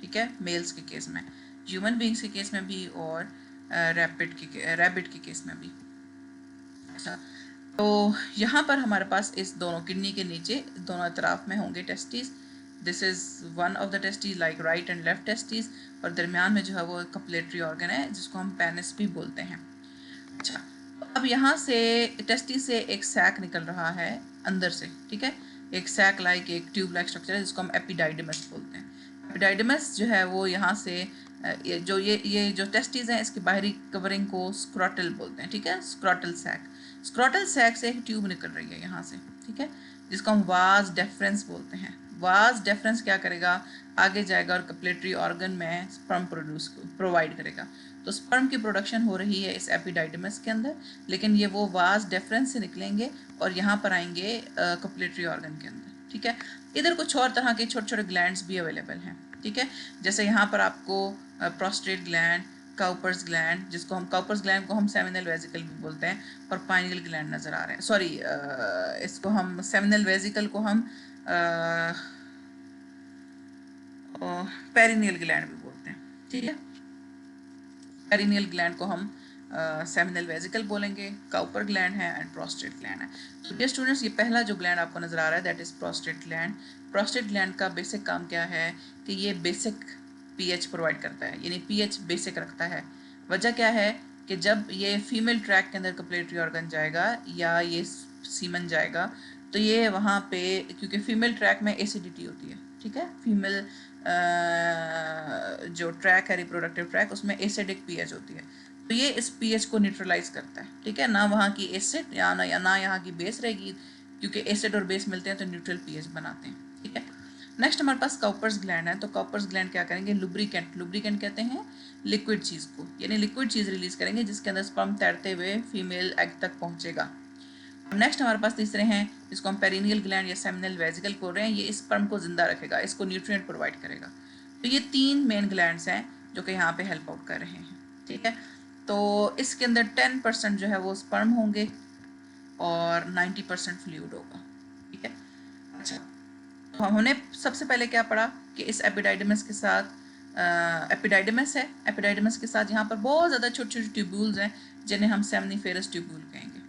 ठीक है, मेल्स के केस में, ह्यूमन बींग्स के केस में भी, और रैबिट के केस में भी। अच्छा, तो यहाँ पर हमारे पास इस दोनों किडनी के नीचे दोनों तरफ में होंगे testis. This is one of the testis, like right and left testis, और दरमियान में जो है वो कपलेटरी ऑर्गन है जिसको हम पेनिस भी बोलते हैं। अच्छा, अब यहाँ से टेस्टिस से एक सैक निकल रहा है अंदर से, ठीक है, एक सैक लाइक एक ट्यूब लाइक स्ट्रक्चर है जिसको हम एपिडाइडमस बोलते हैं। एपिडाइडमस जो है वो यहाँ से ये जो टेस्टिस हैं इसकी बाहरी कवरिंग को स्क्रॉटल बोलते हैं, ठीक है, स्क्रॉटल सैक। स्क्रॉटल सैक से एक ट्यूब निकल रही है यहाँ से, ठीक है, जिसको हम वाज डेफरेंस बोलते हैं। वाज डेफरेंस क्या करेगा, आगे जाएगा और कपलेटरी ऑर्गन में स्पर्म प्रोवाइड करेगा। तो स्पर्म की प्रोडक्शन हो रही है इस एपिडाइडमस के अंदर, लेकिन ये वो वाज डेफरेंस से निकलेंगे और यहाँ पर आएंगे कपलेटरी ऑर्गन के अंदर, ठीक है। इधर कुछ और तरह के छोटे छोटे ग्लैंड्स भी अवेलेबल हैं, ठीक है, जैसे यहाँ पर आपको प्रोस्टेट ग्लैंड, काउपर्स ग्लैंड, जिसको हम काउपर्स ग्लैंड को हम सेमिनल वेजिकल भी बोलते हैं, और पाइनियल ग्लैंड नज़र आ रहे हैं, सॉरी इसको हम सेमिनल वेजिकल को हम पेरिनियल ग्लैंड भी बोलते हैं, ठीक है। पेरिनियल ग्लैंड को हम सेमिनल वेजिकल बोलेंगे, काउपर ग्लैंड है एंड प्रोस्टेट ग्लैंड है। तो डियर स्टूडेंट्स, ये पहला जो ग्लैंड आपको नजर आ रहा है that is prostate gland. Prostate gland का बेसिक काम क्या है कि ये बेसिक पीएच प्रोवाइड करता है, यानी पीएच बेसिक रखता है। वजह क्या है कि जब ये फीमेल ट्रैक के अंदर कपलेटरी ऑर्गन जाएगा या ये सीमन जाएगा, तो ये वहाँ पे, क्योंकि फीमेल ट्रैक में एसिडिटी होती है, ठीक है, फीमेल जो ट्रैक है रिप्रोडक्टिव ट्रैक उसमें एसिडिक पीएच होती है, तो ये इस पीएच को न्यूट्रलाइज करता है, ठीक है, ना वहाँ की एसिड या ना यहाँ की बेस रहेगी, क्योंकि एसिड और बेस मिलते हैं तो न्यूट्रल पीएच बनाते हैं, ठीक है। नेक्स्ट हमारे पास काउपर्स ग्लैंड है। तो काउपर्स ग्लैंड क्या करेंगे, लुब्रिकेंट, लुब्रिकेंट कहते हैं लिक्विड चीज़ को, यानी लिक्विड चीज़ रिलीज करेंगे जिसके अंदर स्पर्म तैरते हुए फीमेल एग तक पहुँचेगा। नेक्स्ट हमारे पास तीसरे हैं जिसको हम पेरिनियल ग्लैंड या सेमिनल वेजिकल बोल रहे हैं, ये स्पर्म को जिंदा रखेगा, इसको न्यूट्रिएंट प्रोवाइड करेगा। तो ये तीन मेन ग्लैंड्स हैं जो कि यहाँ पे हेल्प आउट कर रहे हैं, ठीक है। तो इसके अंदर 10% जो है वो स्पर्म होंगे और 90% फ्लूइड होगा, ठीक है। अच्छा, तो हमने सबसे पहले क्या पढ़ा कि इस एपिडाइडमस के साथ एपिडाइडमस है, एपिडाइडमस के साथ यहाँ पर बहुत ज़्यादा छोटे छोटे ट्यूब्यूल्स हैं जिन्हें हम सेमिनिफेरस ट्यूब्यूल कहेंगे।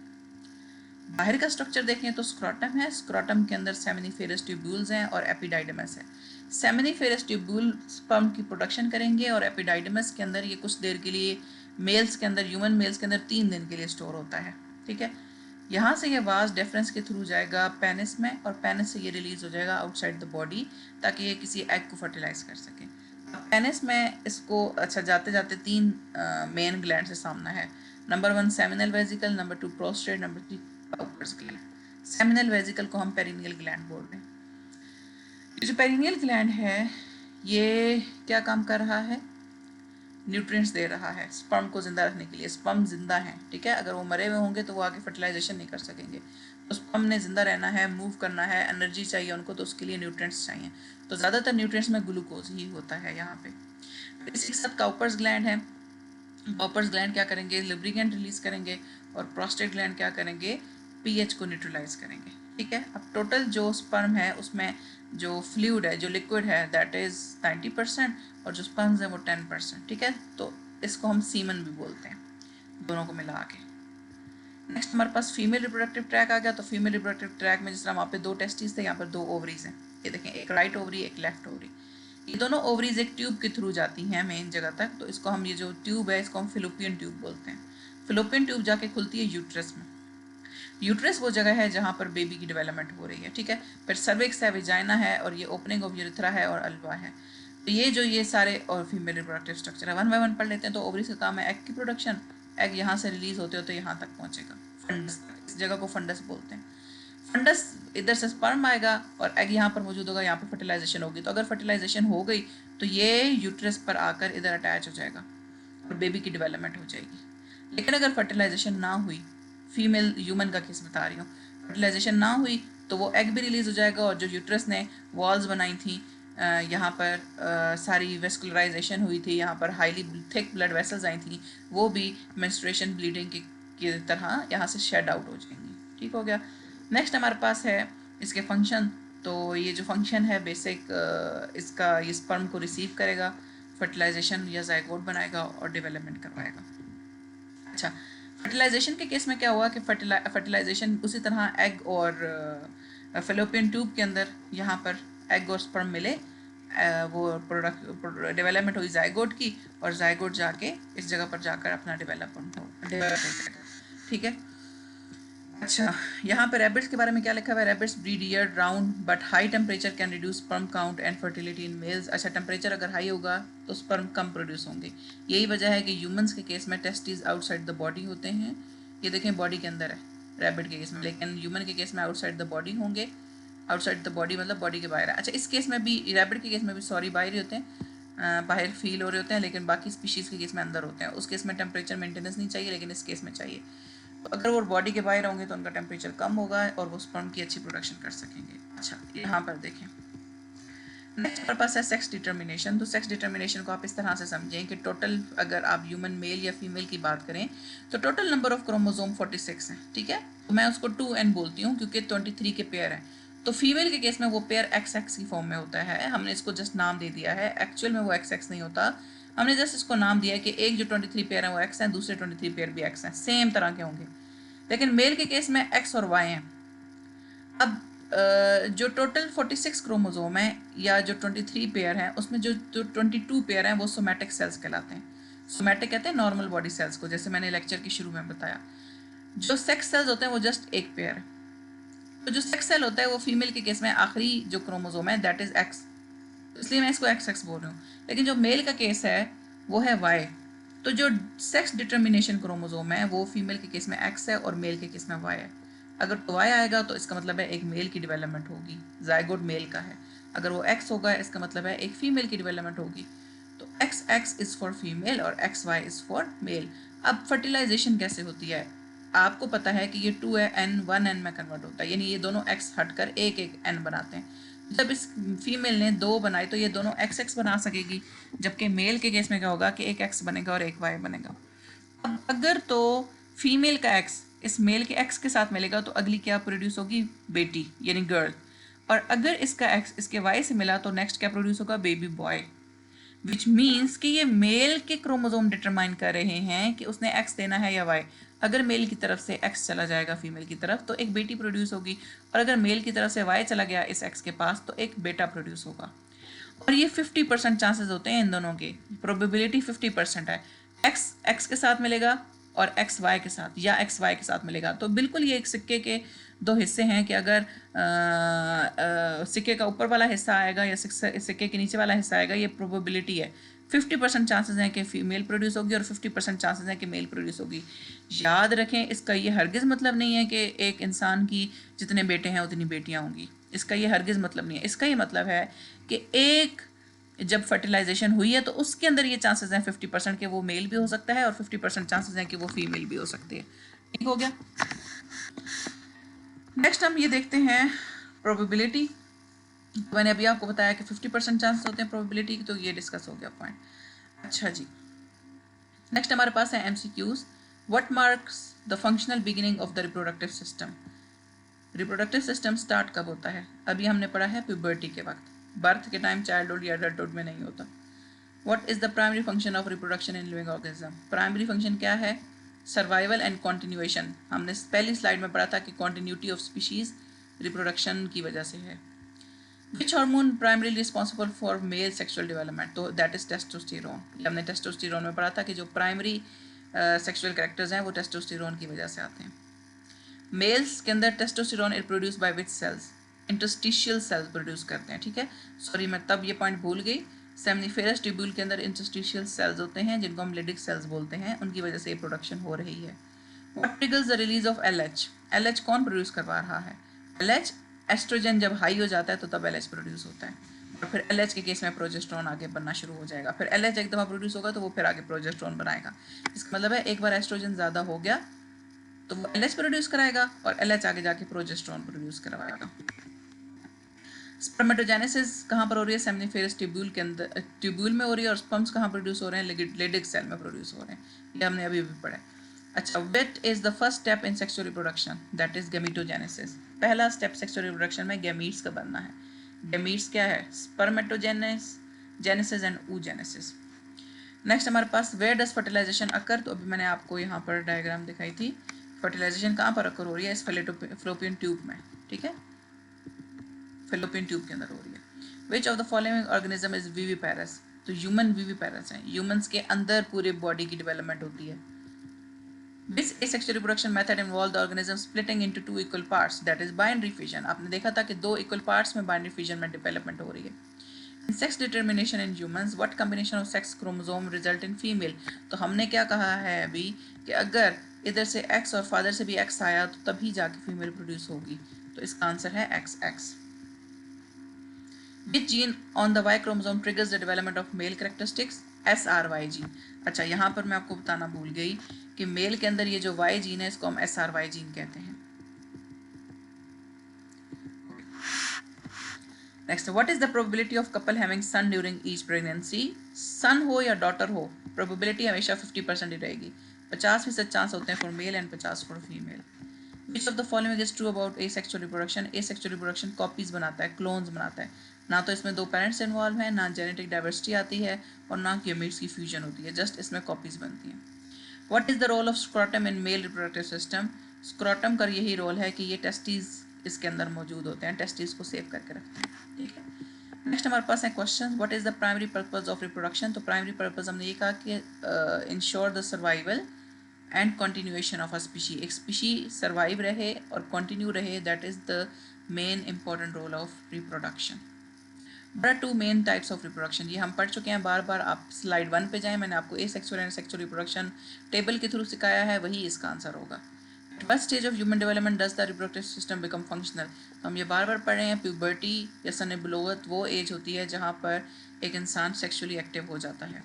बाहर का स्ट्रक्चर देखें तो स्क्रोटम है, स्क्रोटम के अंदर सेमिनिफेरस ट्यूब्यूल्स हैं और एपिडाइडमस है। सेमिनिफेरस ट्यूब्यूल स्पर्म की प्रोडक्शन करेंगे और एपिडाइडमस के अंदर ये कुछ देर के लिए मेल्स के अंदर, ह्यूमन मेल्स के अंदर 3 दिन के लिए स्टोर होता है, ठीक है। यहाँ से ये वाज डिफरेंस के थ्रू जाएगा पेनिस में, और पेनिस से ये रिलीज हो जाएगा आउटसाइड द बॉडी ताकि ये किसी एग को फर्टिलाइज कर सके। पेनिस में इसको अच्छा जाते जाते 3 मेन ग्लैंड से सामना है। Number 1 seminal vesicle, number 2 prostate, number 3 Cowper's gland. Seminal vesicle को हम पेरिनियल ग्लैंड बोल रहे हैं। ये जो पेरिनियल ग्लैंड है ये क्या काम कर रहा है, न्यूट्रिएंट्स दे रहा है स्पर्म को जिंदा रखने के लिए। स्पर्म जिंदा है, ठीक है, अगर वो मरे हुए होंगे तो वो आगे फर्टिलाइजेशन नहीं कर सकेंगे, तो स्पर्म ने जिंदा रहना है, मूव करना है, एनर्जी चाहिए उनको, तो उसके लिए न्यूट्रिएंट्स चाहिए। तो ज़्यादातर न्यूट्रिएंट्स में ग्लूकोज ही होता है यहाँ पे। इसी के साथ काउपर्स ग्लैंड है। काउपर्स ग्लैंड क्या करेंगे, लुब्रिकेंट रिलीज करेंगे, और प्रोस्टेट ग्लैंड क्या करेंगे, पीएच को न्यूट्रलाइज करेंगे, ठीक है। अब टोटल जो स्पर्म है उसमें जो फ्लूइड है, जो लिक्विड है दैट इज 90%, और जो स्पर्म्स है वो 10%, ठीक है। तो इसको हम सीमन भी बोलते हैं, दोनों को मिला के। नेक्स्ट हमारे पास फीमेल रिप्रोडक्टिव ट्रैक आ गया। तो फीमेल रिप्रोडक्टिव ट्रैक में जिस तरह वहाँ पे 2 टेस्टिस थे, यहाँ पर 2 ओवरीज हैं, ये देखें, एक राइट ओवरी एक लेफ्ट ओवरी। ये दोनों ओवरीज एक ट्यूब के थ्रू जाती हैं मेन जगह तक, तो इसको हम, ये जो ट्यूब है इसको हम फिलोपियन ट्यूब बोलते हैं। फिलोपियन ट्यूब जाके खुलती है यूट्रस में। यूट्रस वो जगह है जहाँ पर बेबी की डेवलपमेंट हो रही है, ठीक है। फिर सर्विक्स है, विजाइना है, और ये ओपनिंग ऑफ यूरिथ्रा है, और अल्वा है। तो ये सारे और फीमेल रिप्रोडक्टिव स्ट्रक्चर है। 1 बाय 1 पढ़ लेते हैं। तो ओवरी का काम है एग की प्रोडक्शन, एग यहाँ से रिलीज होते होते यहाँ तक पहुँचेगा, फंडस, इस जगह को फंडस बोलते हैं। फंडस, इधर से स्पर्म आएगा और एग यहाँ पर मौजूद होगा, यहाँ पर फर्टिलाइजेशन होगी। तो अगर फर्टिलाइजेशन हो गई तो ये यूट्रस पर आकर इधर अटैच हो जाएगा और बेबी की डेवलपमेंट हो जाएगी। लेकिन अगर फर्टिलाइजेशन ना हुई, फीमेल ह्यूमन का केस बता रही हूँ, फर्टिलाइजेशन ना हुई तो वो एग भी रिलीज हो जाएगा, और जो यूट्रस ने वॉल्स बनाई थी यहाँ पर सारी वेस्कुलराइजेशन हुई थी, यहाँ पर हाईली थिक ब्लड वेसल्स आई थी, वो भी मेंस्ट्रुएशन ब्लीडिंग की तरह यहाँ से शेड आउट हो जाएंगी। ठीक हो गया। नेक्स्ट हमारे पास है इसके फंक्शन। तो ये जो फंक्शन है बेसिक, इसका ये स्पर्म को रिसीव करेगा, फर्टिलाइजेशन या जायगोट बनाएगा और डेवलपमेंट करवाएगा। अच्छा, फर्टिलाइजेशन के केस में क्या हुआ कि फर्टिलाइजेशन उसी तरह एग और फेलोपियन ट्यूब के अंदर यहाँ पर एग और स्पर्म मिले, वो प्रोडक्ट डेवलपमेंट हुई जायगोट की, और जायगोट जाके इस जगह पर जाकर अपना डेवलपमेंट करेगा। ठीक है। अच्छा, यहाँ पे रैबिट्स के बारे में क्या लिखा हुआ है? Rabbits breed year round but high temperature can reduce sperm count and fertility in males. अच्छा, टेम्परेचर अगर हाई होगा तो स्पर्म कम प्रोड्यूस होंगे। यही वजह है कि ह्यूमंस के केस में टेस्टिस आउटसाइड द बॉडी होते हैं। ये देखें बॉडी के अंदर है रैबिट के केस में, लेकिन ह्यूमन के केस में आउटसाइड द बॉडी होंगे। आउटसाइड द बॉडी मतलब बॉडी के बाहर है। अच्छा, इस केस में भी रैबिट के केस में भी सॉरी बाहर ही होते हैं, बाहर फील हो रहे होते हैं, लेकिन बाकी स्पीशीज़ के केस में अंदर होते हैं। उस केस में टेम्परेचर मेंटेनेंस नहीं चाहिए, लेकिन इस केस में चाहिए। तो अगर वो बॉडी के बाहर होंगे तो उनका टेम्परेचर कम होगा और वो स्पर्म की अच्छी प्रोडक्शन कर सकेंगे। अच्छा, यहाँ पर देखें नेक्स्ट हमारे पास है सेक्स डिटर्मिनेशन। तो सेक्स डिटर्मिनेशन को आप इस तरह से समझें कि टोटल, अगर आप ह्यूमन मेल या फीमेल की बात करें तो टोटल नंबर ऑफ क्रोमोसोम 46 है। ठीक है, तो मैं उसको 2n बोलती हूँ क्योंकि 23 के पेयर हैं। तो फीमेल के केस में वो पेयर XX की फॉर्म में होता है। हमने इसको जस्ट नाम दे दिया है, एक्चुअल में वो XX नहीं होता। हमने जस्ट इसको नाम दिया है कि एक जो 23 पेयर है वो X है, दूसरे 23 पेयर भी X हैं, सेम तरह के होंगे। लेकिन मेल के केस में X और Y हैं। अब जो टोटल 46 क्रोमोसोम है या जो 23 पेयर हैं, उसमें जो 22 पेयर हैं वो सोमैटिक सेल्स कहलाते हैं। सोमैटिक कहते हैं नॉर्मल बॉडी सेल्स को, जैसे मैंने लेक्चर के शुरू में बताया। जो सेक्स सेल्स होते हैं वो जस्ट एक पेयर है। तो जो सेक्स सेल होता है वो फीमेल के केस में आखिरी जो क्रोमोसोम है दैट इज एक्स, इसलिए मैं इसको XX बोल रही हूँ। लेकिन जो मेल का केस है वो है Y। तो जो सेक्स डिटर्मिनेशन क्रोमोसोम है वो फीमेल के केस में X है और मेल के केस में Y है। अगर Y आएगा तो इसका मतलब है एक मेल की डेवलपमेंट होगी, जायगोट मेल का है। अगर वो X होगा इसका मतलब है एक फीमेल की डेवलपमेंट होगी। तो XX इज़ फॉर फीमेल और XY इज़ फॉर मेल। अब फर्टिलाइजेशन कैसे होती है? आपको पता है कि ये 2 है, n 1n में कन्वर्ट होता है, यानी ये दोनों x हटकर एक एक n बनाते हैं। जब इस फीमेल ने 2 बनाए तो ये दोनों XX बना सकेगी, जबकि मेल के केस में क्या होगा कि एक X बनेगा और एक Y बनेगा। अब अगर तो फीमेल का X इस मेल के X के साथ मिलेगा तो अगली क्या प्रोड्यूस होगी? बेटी, यानी गर्ल। और अगर इसका X इसके Y से मिला तो नेक्स्ट क्या प्रोड्यूस होगा? Baby boy. विच मीन्स कि ये मेल के क्रोमोसोम डिटरमाइन कर रहे हैं कि उसने एक्स देना है या वाई। अगर मेल की तरफ से एक्स चला जाएगा फीमेल की तरफ तो एक बेटी प्रोड्यूस होगी, और अगर मेल की तरफ से वाई चला गया इस एक्स के पास तो एक बेटा प्रोड्यूस होगा। और ये 50% चांसेस होते हैं इन दोनों के, प्रोबेबिलिटी 50% है। एक्स एक्स के साथ मिलेगा और एक्स वाई के साथ, या एक्स वाई के साथ मिलेगा। तो बिल्कुल ये एक सिक्के के दो हिस्से हैं कि अगर सिक्के का ऊपर वाला हिस्सा आएगा या सिक्के के नीचे वाला हिस्सा आएगा, ये प्रोबेबिलिटी है। 50% चांसेस हैं कि फीमेल प्रोड्यूस होगी और 50% चांसेस हैं कि मेल प्रोड्यूस होगी। याद रखें, इसका ये हरगिज़ मतलब नहीं है कि एक इंसान की जितने बेटे हैं उतनी बेटियां होंगी। इसका ये हरगिज़ मतलब नहीं है। इसका ये मतलब है कि एक जब फर्टिलाइजेशन हुई है तो उसके अंदर ये चांसेस हैं 50% कि वो मेल भी हो सकता है और 50% चांसेस हैं कि वो फीमेल भी हो सकती है। ठीक हो गया। नेक्स्ट हम ये देखते हैं प्रोबेबिलिटी। मैंने अभी आपको बताया कि 50% चांस होते हैं प्रोबेबिलिटी की, तो ये डिस्कस हो गया पॉइंट। अच्छा जी, नेक्स्ट हमारे पास है MCQs। What marks the functional beginning of the reproductive system. Reproductive system start कब होता है? अभी हमने पढ़ा है प्यूबर्टी के वक्त, बर्थ के टाइम चाइल्डहुड या एडल्टहुड में नहीं होता। What is the primary function of reproduction in living organism. Primary function क्या है? Survival and continuation. हमने पहली स्लाइड में पढ़ा था कि कॉन्टिन्यूटी ऑफ स्पीशीज रिप्रोडक्शन की वजह से है। Which hormone primary responsible for male sexual development, तो दैट इज टेस्टोस्टेरोन। हमने टेस्टोस्टेरोन में पढ़ा था कि जो प्राइमरी सेक्सुअल कैरेक्टर्स हैं वो टेस्टोस्टेरोन की वजह से आते हैं। मेल्स के अंदर testosterone is produce by which cells? Interstitial cells produce करते हैं। ठीक है, सॉरी मैं तब ये पॉइंट भूल गई। सेमनीफेरस ट्यूब्यूल के अंदर इंटरस्टिशियल सेल्स होते हैं जिनको हम लिडिक सेल्स बोलते हैं, उनकी वजह से ये प्रोडक्शन हो रही है। What triggers the release of LH। LH कौन प्रोड्यूस करवा रहा है? LH एस्ट्रोजन जब हाई हो जाता है तो तब LH प्रोड्यूस होता है, और फिर LH के केस में प्रोजेस्टेरोन आगे बनना शुरू हो जाएगा। फिर LH एक दफ़ा प्रोड्यूस होगा तो वो फिर आगे प्रोजेस्टेरोन बनाएगा। इसका मतलब है एक बार एस्ट्रोजन ज़्यादा हो गया तो वो LH प्रोड्यूस कराएगा और LH आगे जाके प्रोजेस्टेरोन प्रोड्यूस करवाएगा। स्पर्मेटोजेनेसिस कहाँ पर हो रही है? सेमिनिफेरस ट्यूब्यूल के अंदर, ट्यूब्यूल में हो रही है। और स्पर्म्स कहाँ प्रोड्यूस हो रहे हैं? लेडिक सेल में प्रोड्यूस हो रहे हैं। ये हमने अभी भी पढ़ा है। अच्छा, which is the first step in sexual reproduction? That is gametogenesis. पहला स्टेप सेक्सुअल रिप्रोडक्शन में गैमीट्स का बनना है। गैमीट्स क्या है? Spermatogenesis, genesis and oogenesis। Next हमारे पास वेयर डज फर्टिलाइजेशन अकर? तो अभी मैंने आपको यहाँ पर डायग्राम दिखाई थी। फर्टिलाइजेशन कहाँ पर अकर हो रही है? इस फेलोपियन ट्यूब में, ठीक है, फेलोपियन ट्यूब के अंदर हो रही है। Which of the following organism is viviparous? तो ह्यूमन विविपेरस है। ह्यूमंस के अंदर पूरे बॉडी की डेवलपमेंट होती है। This asexual reproduction method involve the organism splitting into two equal parts, that is binary fission। आपने देखा था कि दो equal parts में binary fission में development हो रही है। In sex determination in humans, what combination of sex chromosome result in female? तो हमने क्या कहा है अभी कि अगर इधर से X और फादर से भी X आया तो तभी जाके फीमेल प्रोड्यूस होगी। तो इसका आंसर है XX। Which gene on the Y chromosome triggers the development of male characteristics? SRY gene। अच्छा, यहाँ पर मैं आपको बताना भूल गई कि मेल के अंदर ये जो Y जीन है इसको हम SRY जीन कहते हैं। Next, what is the probability of couple having son during each pregnancy? Son हो या डॉटर हो, प्रोबेबिलिटी हमेशा 50% ही रहेगी। 50% चांस होते हैं for male and 50 for female. Which of the following is true about asexual reproduction? Asexual reproduction copies बनाता है, clones बनाता है। ना तो इसमें दो पेरेंट्स इन्वॉल्व हैं, ना जेनेटिक डाइवर्सिटी आती है और ना गैमीट्स की फ्यूजन होती है, जस्ट इसमें कॉपीज बनती हैं। What is the role of scrotum in male reproductive system? Scrotum का यही रोल है कि ये टेस्टिस इसके अंदर मौजूद होते हैं, टेस्टिस को सेव करके रखते हैं, ठीक है। नेक्स्ट हमारे पास है question, what is the primary purpose of reproduction? तो प्राइमरी पर्पस हमने ये कहा कि ensure the survival and continuation of a species. एक स्पीशी सर्वाइव रहे और कंटिन्यू रहे, that is the main important role of reproduction. There are two main types of reproduction, ये हम पढ़ चुके हैं बार बार। आप स्लाइड 1 पे जाएं, मैंने आपको asexual and sexual reproduction table के थ्रू सिखाया है, वही इसका आंसर होगा। At what stage of human development does the reproductive system become functional? तो हम ये बार बार पढ़ रहे हैं, प्यूबर्टी या सनबुलोगत वो एज होती है जहाँ पर एक इंसान सेक्सुअली एक्टिव हो जाता है।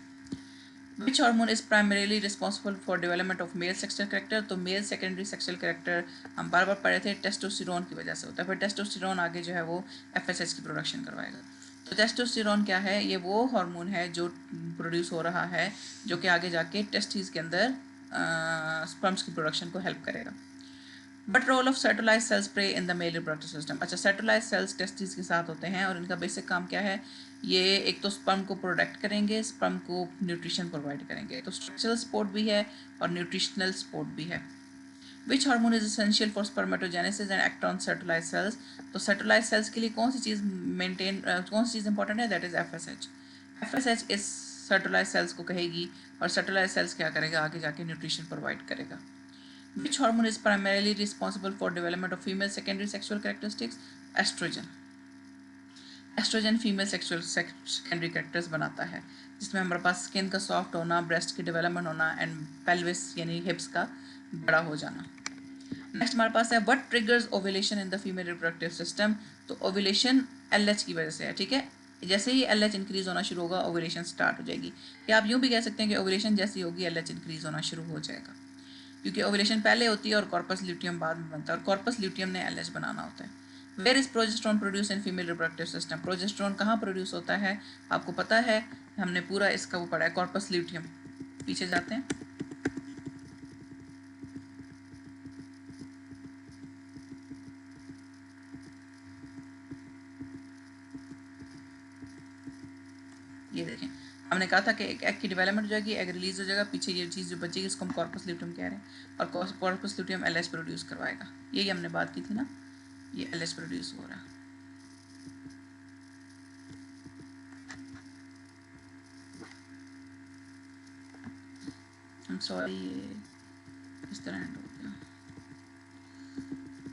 Which hormone is primarily responsible for development of male sexual character? तो मेल सेकेंडरी सेक्सुअल कैरेक्टर हम बार बार पढ़े थे, टेस्टोस्टेरोन की वजह से होता है। फिर टेस्टोस्टेरोन आगे जो है वो FSH की प्रोडक्शन करवाएगा। तो टेस्टोस्टेरोन क्या है? ये वो हार्मोन है जो प्रोड्यूस हो रहा है जो कि आगे जाके टेस्टिस के अंदर स्पर्म्स की प्रोडक्शन को हेल्प करेगा। But role of Sertoli cells play in the male reproductive system? अच्छा, सेटोलाइज सेल्स टेस्टिस के साथ होते हैं और इनका बेसिक काम क्या है? ये एक तो स्पर्म को प्रोटेक्ट करेंगे, स्पर्म को न्यूट्रिशन प्रोवाइड करेंगे। तो स्ट्रक्चरल सपोर्ट भी है और न्यूट्रिशनल सपोर्ट भी है। Which hormone is essential for spermatogenesis and act on Sertoli cells? तो सेटोलाइज सेल्स के लिए कौन सी चीज़ कौन सी चीज़ इंपॉर्टेंट है? That is FSH। FSH इस सेटोलाइज सेल्स को कहेगी और सेटोलाइज सेल्स क्या करेगा? आगे जाके न्यूट्रिशन प्रोवाइड करेगा। Which hormone is primarily responsible for development of female secondary sexual characteristics? Estrogen। Estrogen female sexual secondary characters बनाता है, जिसमें हमारे पास स्किन का सॉफ्ट होना, ब्रेस्ट की डेवलपमेंट होना एंड पेल्विस यानी हिप्स का बड़ा हो जाना। नेक्स्ट हमारे पास है what triggers ovulation in the female reproductive system? तो ओव्यूलेशन LH की वजह से है, ठीक है। जैसे ही LH इंक्रीज होना शुरू होगा ओव्यूलेशन स्टार्ट हो जाएगी, या आप यूँ भी कह सकते हैं कि ओव्यूलेशन जैसी होगी LH इंक्रीज होना शुरू हो जाएगा, क्योंकि ओव्यूलेशन पहले होती है और कॉर्पस ल्यूटियम बाद में बनता है और कॉर्पस ल्यूटियम ने LH बनाना होता है। Where is progesterone produce in female reproductive system? Progesterone कहाँ प्रोड्यूस होता है? आपको पता है, हमने पूरा इसका वो पढ़ा है, कॉर्पस ल्यूटियम। पीछे जाते हैं, ये देखें, हमने कहा था कि एक एग की डेवलपमेंट हो जाएगी, एग रिलीज हो जाएगा, पीछे ये चीज़ जो बचेगी इसको हम कॉर्पस ल्यूटियम कह रहे हैं और कॉर्पस ल्यूटियम LH प्रोड्यूस करवाएगा। यही हमने बात की थी ना, ये LH प्रोड्यूस हो रहा है। सॉरी, ये इस तरह एंड हो गया।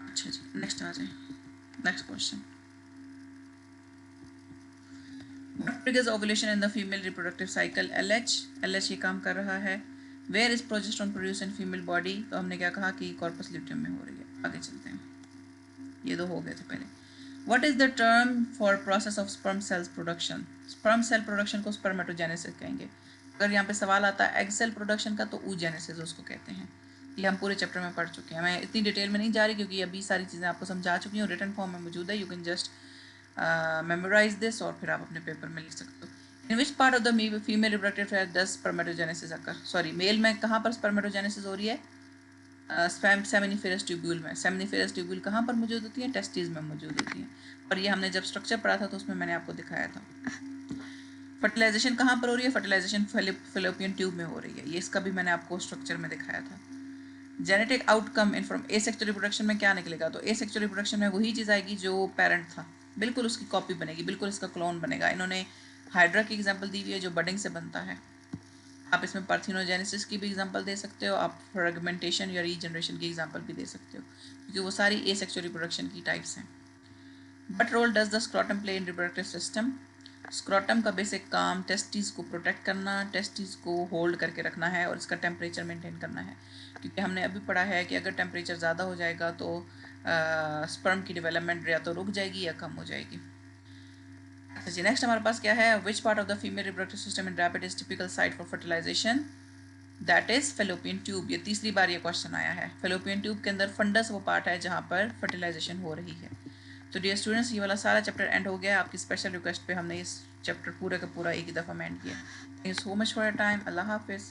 अच्छा जी, नेक्स्ट आ जाए, next question. What triggers ovulation in the female reproductive cycle? LH ये काम कर रहा है। Where is progesterone produced in female body? तो हमने क्या कहा कि कॉर्पस ल्यूटियम में हो रही है। आगे चलते हैं, ये दो हो गए थे पहले। What is the term for process of sperm cells production? sperm cell production को spermatogenesis कहेंगे। अगर यहाँ पे सवाल आता है egg cell production का तो oogenesis उसको कहते हैं। ये हम पूरे चैप्टर में पढ़ चुके हैं, मैं इतनी डिटेल में नहीं जा रही क्योंकि अभी सारी चीज़ें आपको समझा चुकी हूँ, रिटन फॉर्म में मौजूद है, you can just memorize this और फिर आप अपने पेपर में लिख सकते हो। In which part of the female reproductive tract does spermatogenesis occur, sorry male में कहाँ पर स्पर्मेटोजेनेसिस हो रही है? सेमिनिफेरस ट्यूब्यूल में। सेमिनिफेरस ट्यूब्यूल कहाँ पर मौजूद होती है? टेस्टिस में मौजूद होती है। और ये हमने जब स्ट्रक्चर पढ़ा था तो उसमें मैंने आपको दिखाया था। फर्टिलाइजेशन कहाँ पर हो रही है? फर्टिलाइजेशन फेलोपियन ट्यूब में हो रही है। ये इसका भी मैंने आपको स्ट्रक्चर में दिखाया था। Genetic outcome in from asexual reproduction में क्या निकलेगा? तो एसेक्सुअल रिप्रोडक्शन में वही चीज़ आएगी जो पेरेंट था, बिल्कुल उसकी कॉपी बनेगी, बिल्कुल इसका क्लोन बनेगा। इन्होंने हाइड्रा की एग्जांपल दी हुई है जो बडिंग से बनता है। आप इसमें पार्थिनोजेनेसिस की भी एग्जांपल दे सकते हो, आप फ्रेगमेंटेशन या रीजनरेशन की एग्जांपल भी दे सकते हो, क्योंकि वो सारी एसेक्सुअल रिप्रोडक्शन की टाइप्स हैं। But role does the scrotum play in reproductive system? Scrotum का बेसिक काम टेस्टिस को प्रोटेक्ट करना, टेस्टिस को होल्ड करके रखना है और इसका टेम्परेचर मेंटेन करना है, क्योंकि हमने अभी पढ़ा है कि अगर टेम्परेचर ज़्यादा हो जाएगा तो स्पर्म की डेवलपमेंट या तो रुक जाएगी या कम हो जाएगी। अच्छा जी, नेक्स्ट हमारे पास क्या है? Which part of the female reproductive system in rapid is typical site for fertilisation? That is fallopian tube. ये तीसरी बार ये क्वेश्चन आया है। फेलोपियन ट्यूब के अंदर फंडस वो पार्ट है जहाँ पर फर्टिलाइजेशन हो रही है। तो डियर स्टूडेंट्स, ये वाला सारा चैप्टर एंड हो गया। आपकी स्पेशल रिक्वेस्ट पे हमने इस चैप्टर पूरे का पूरा एक ही दफ़ा में एंड किया। Thank you so much for your time. अल्लाह हाफिज़।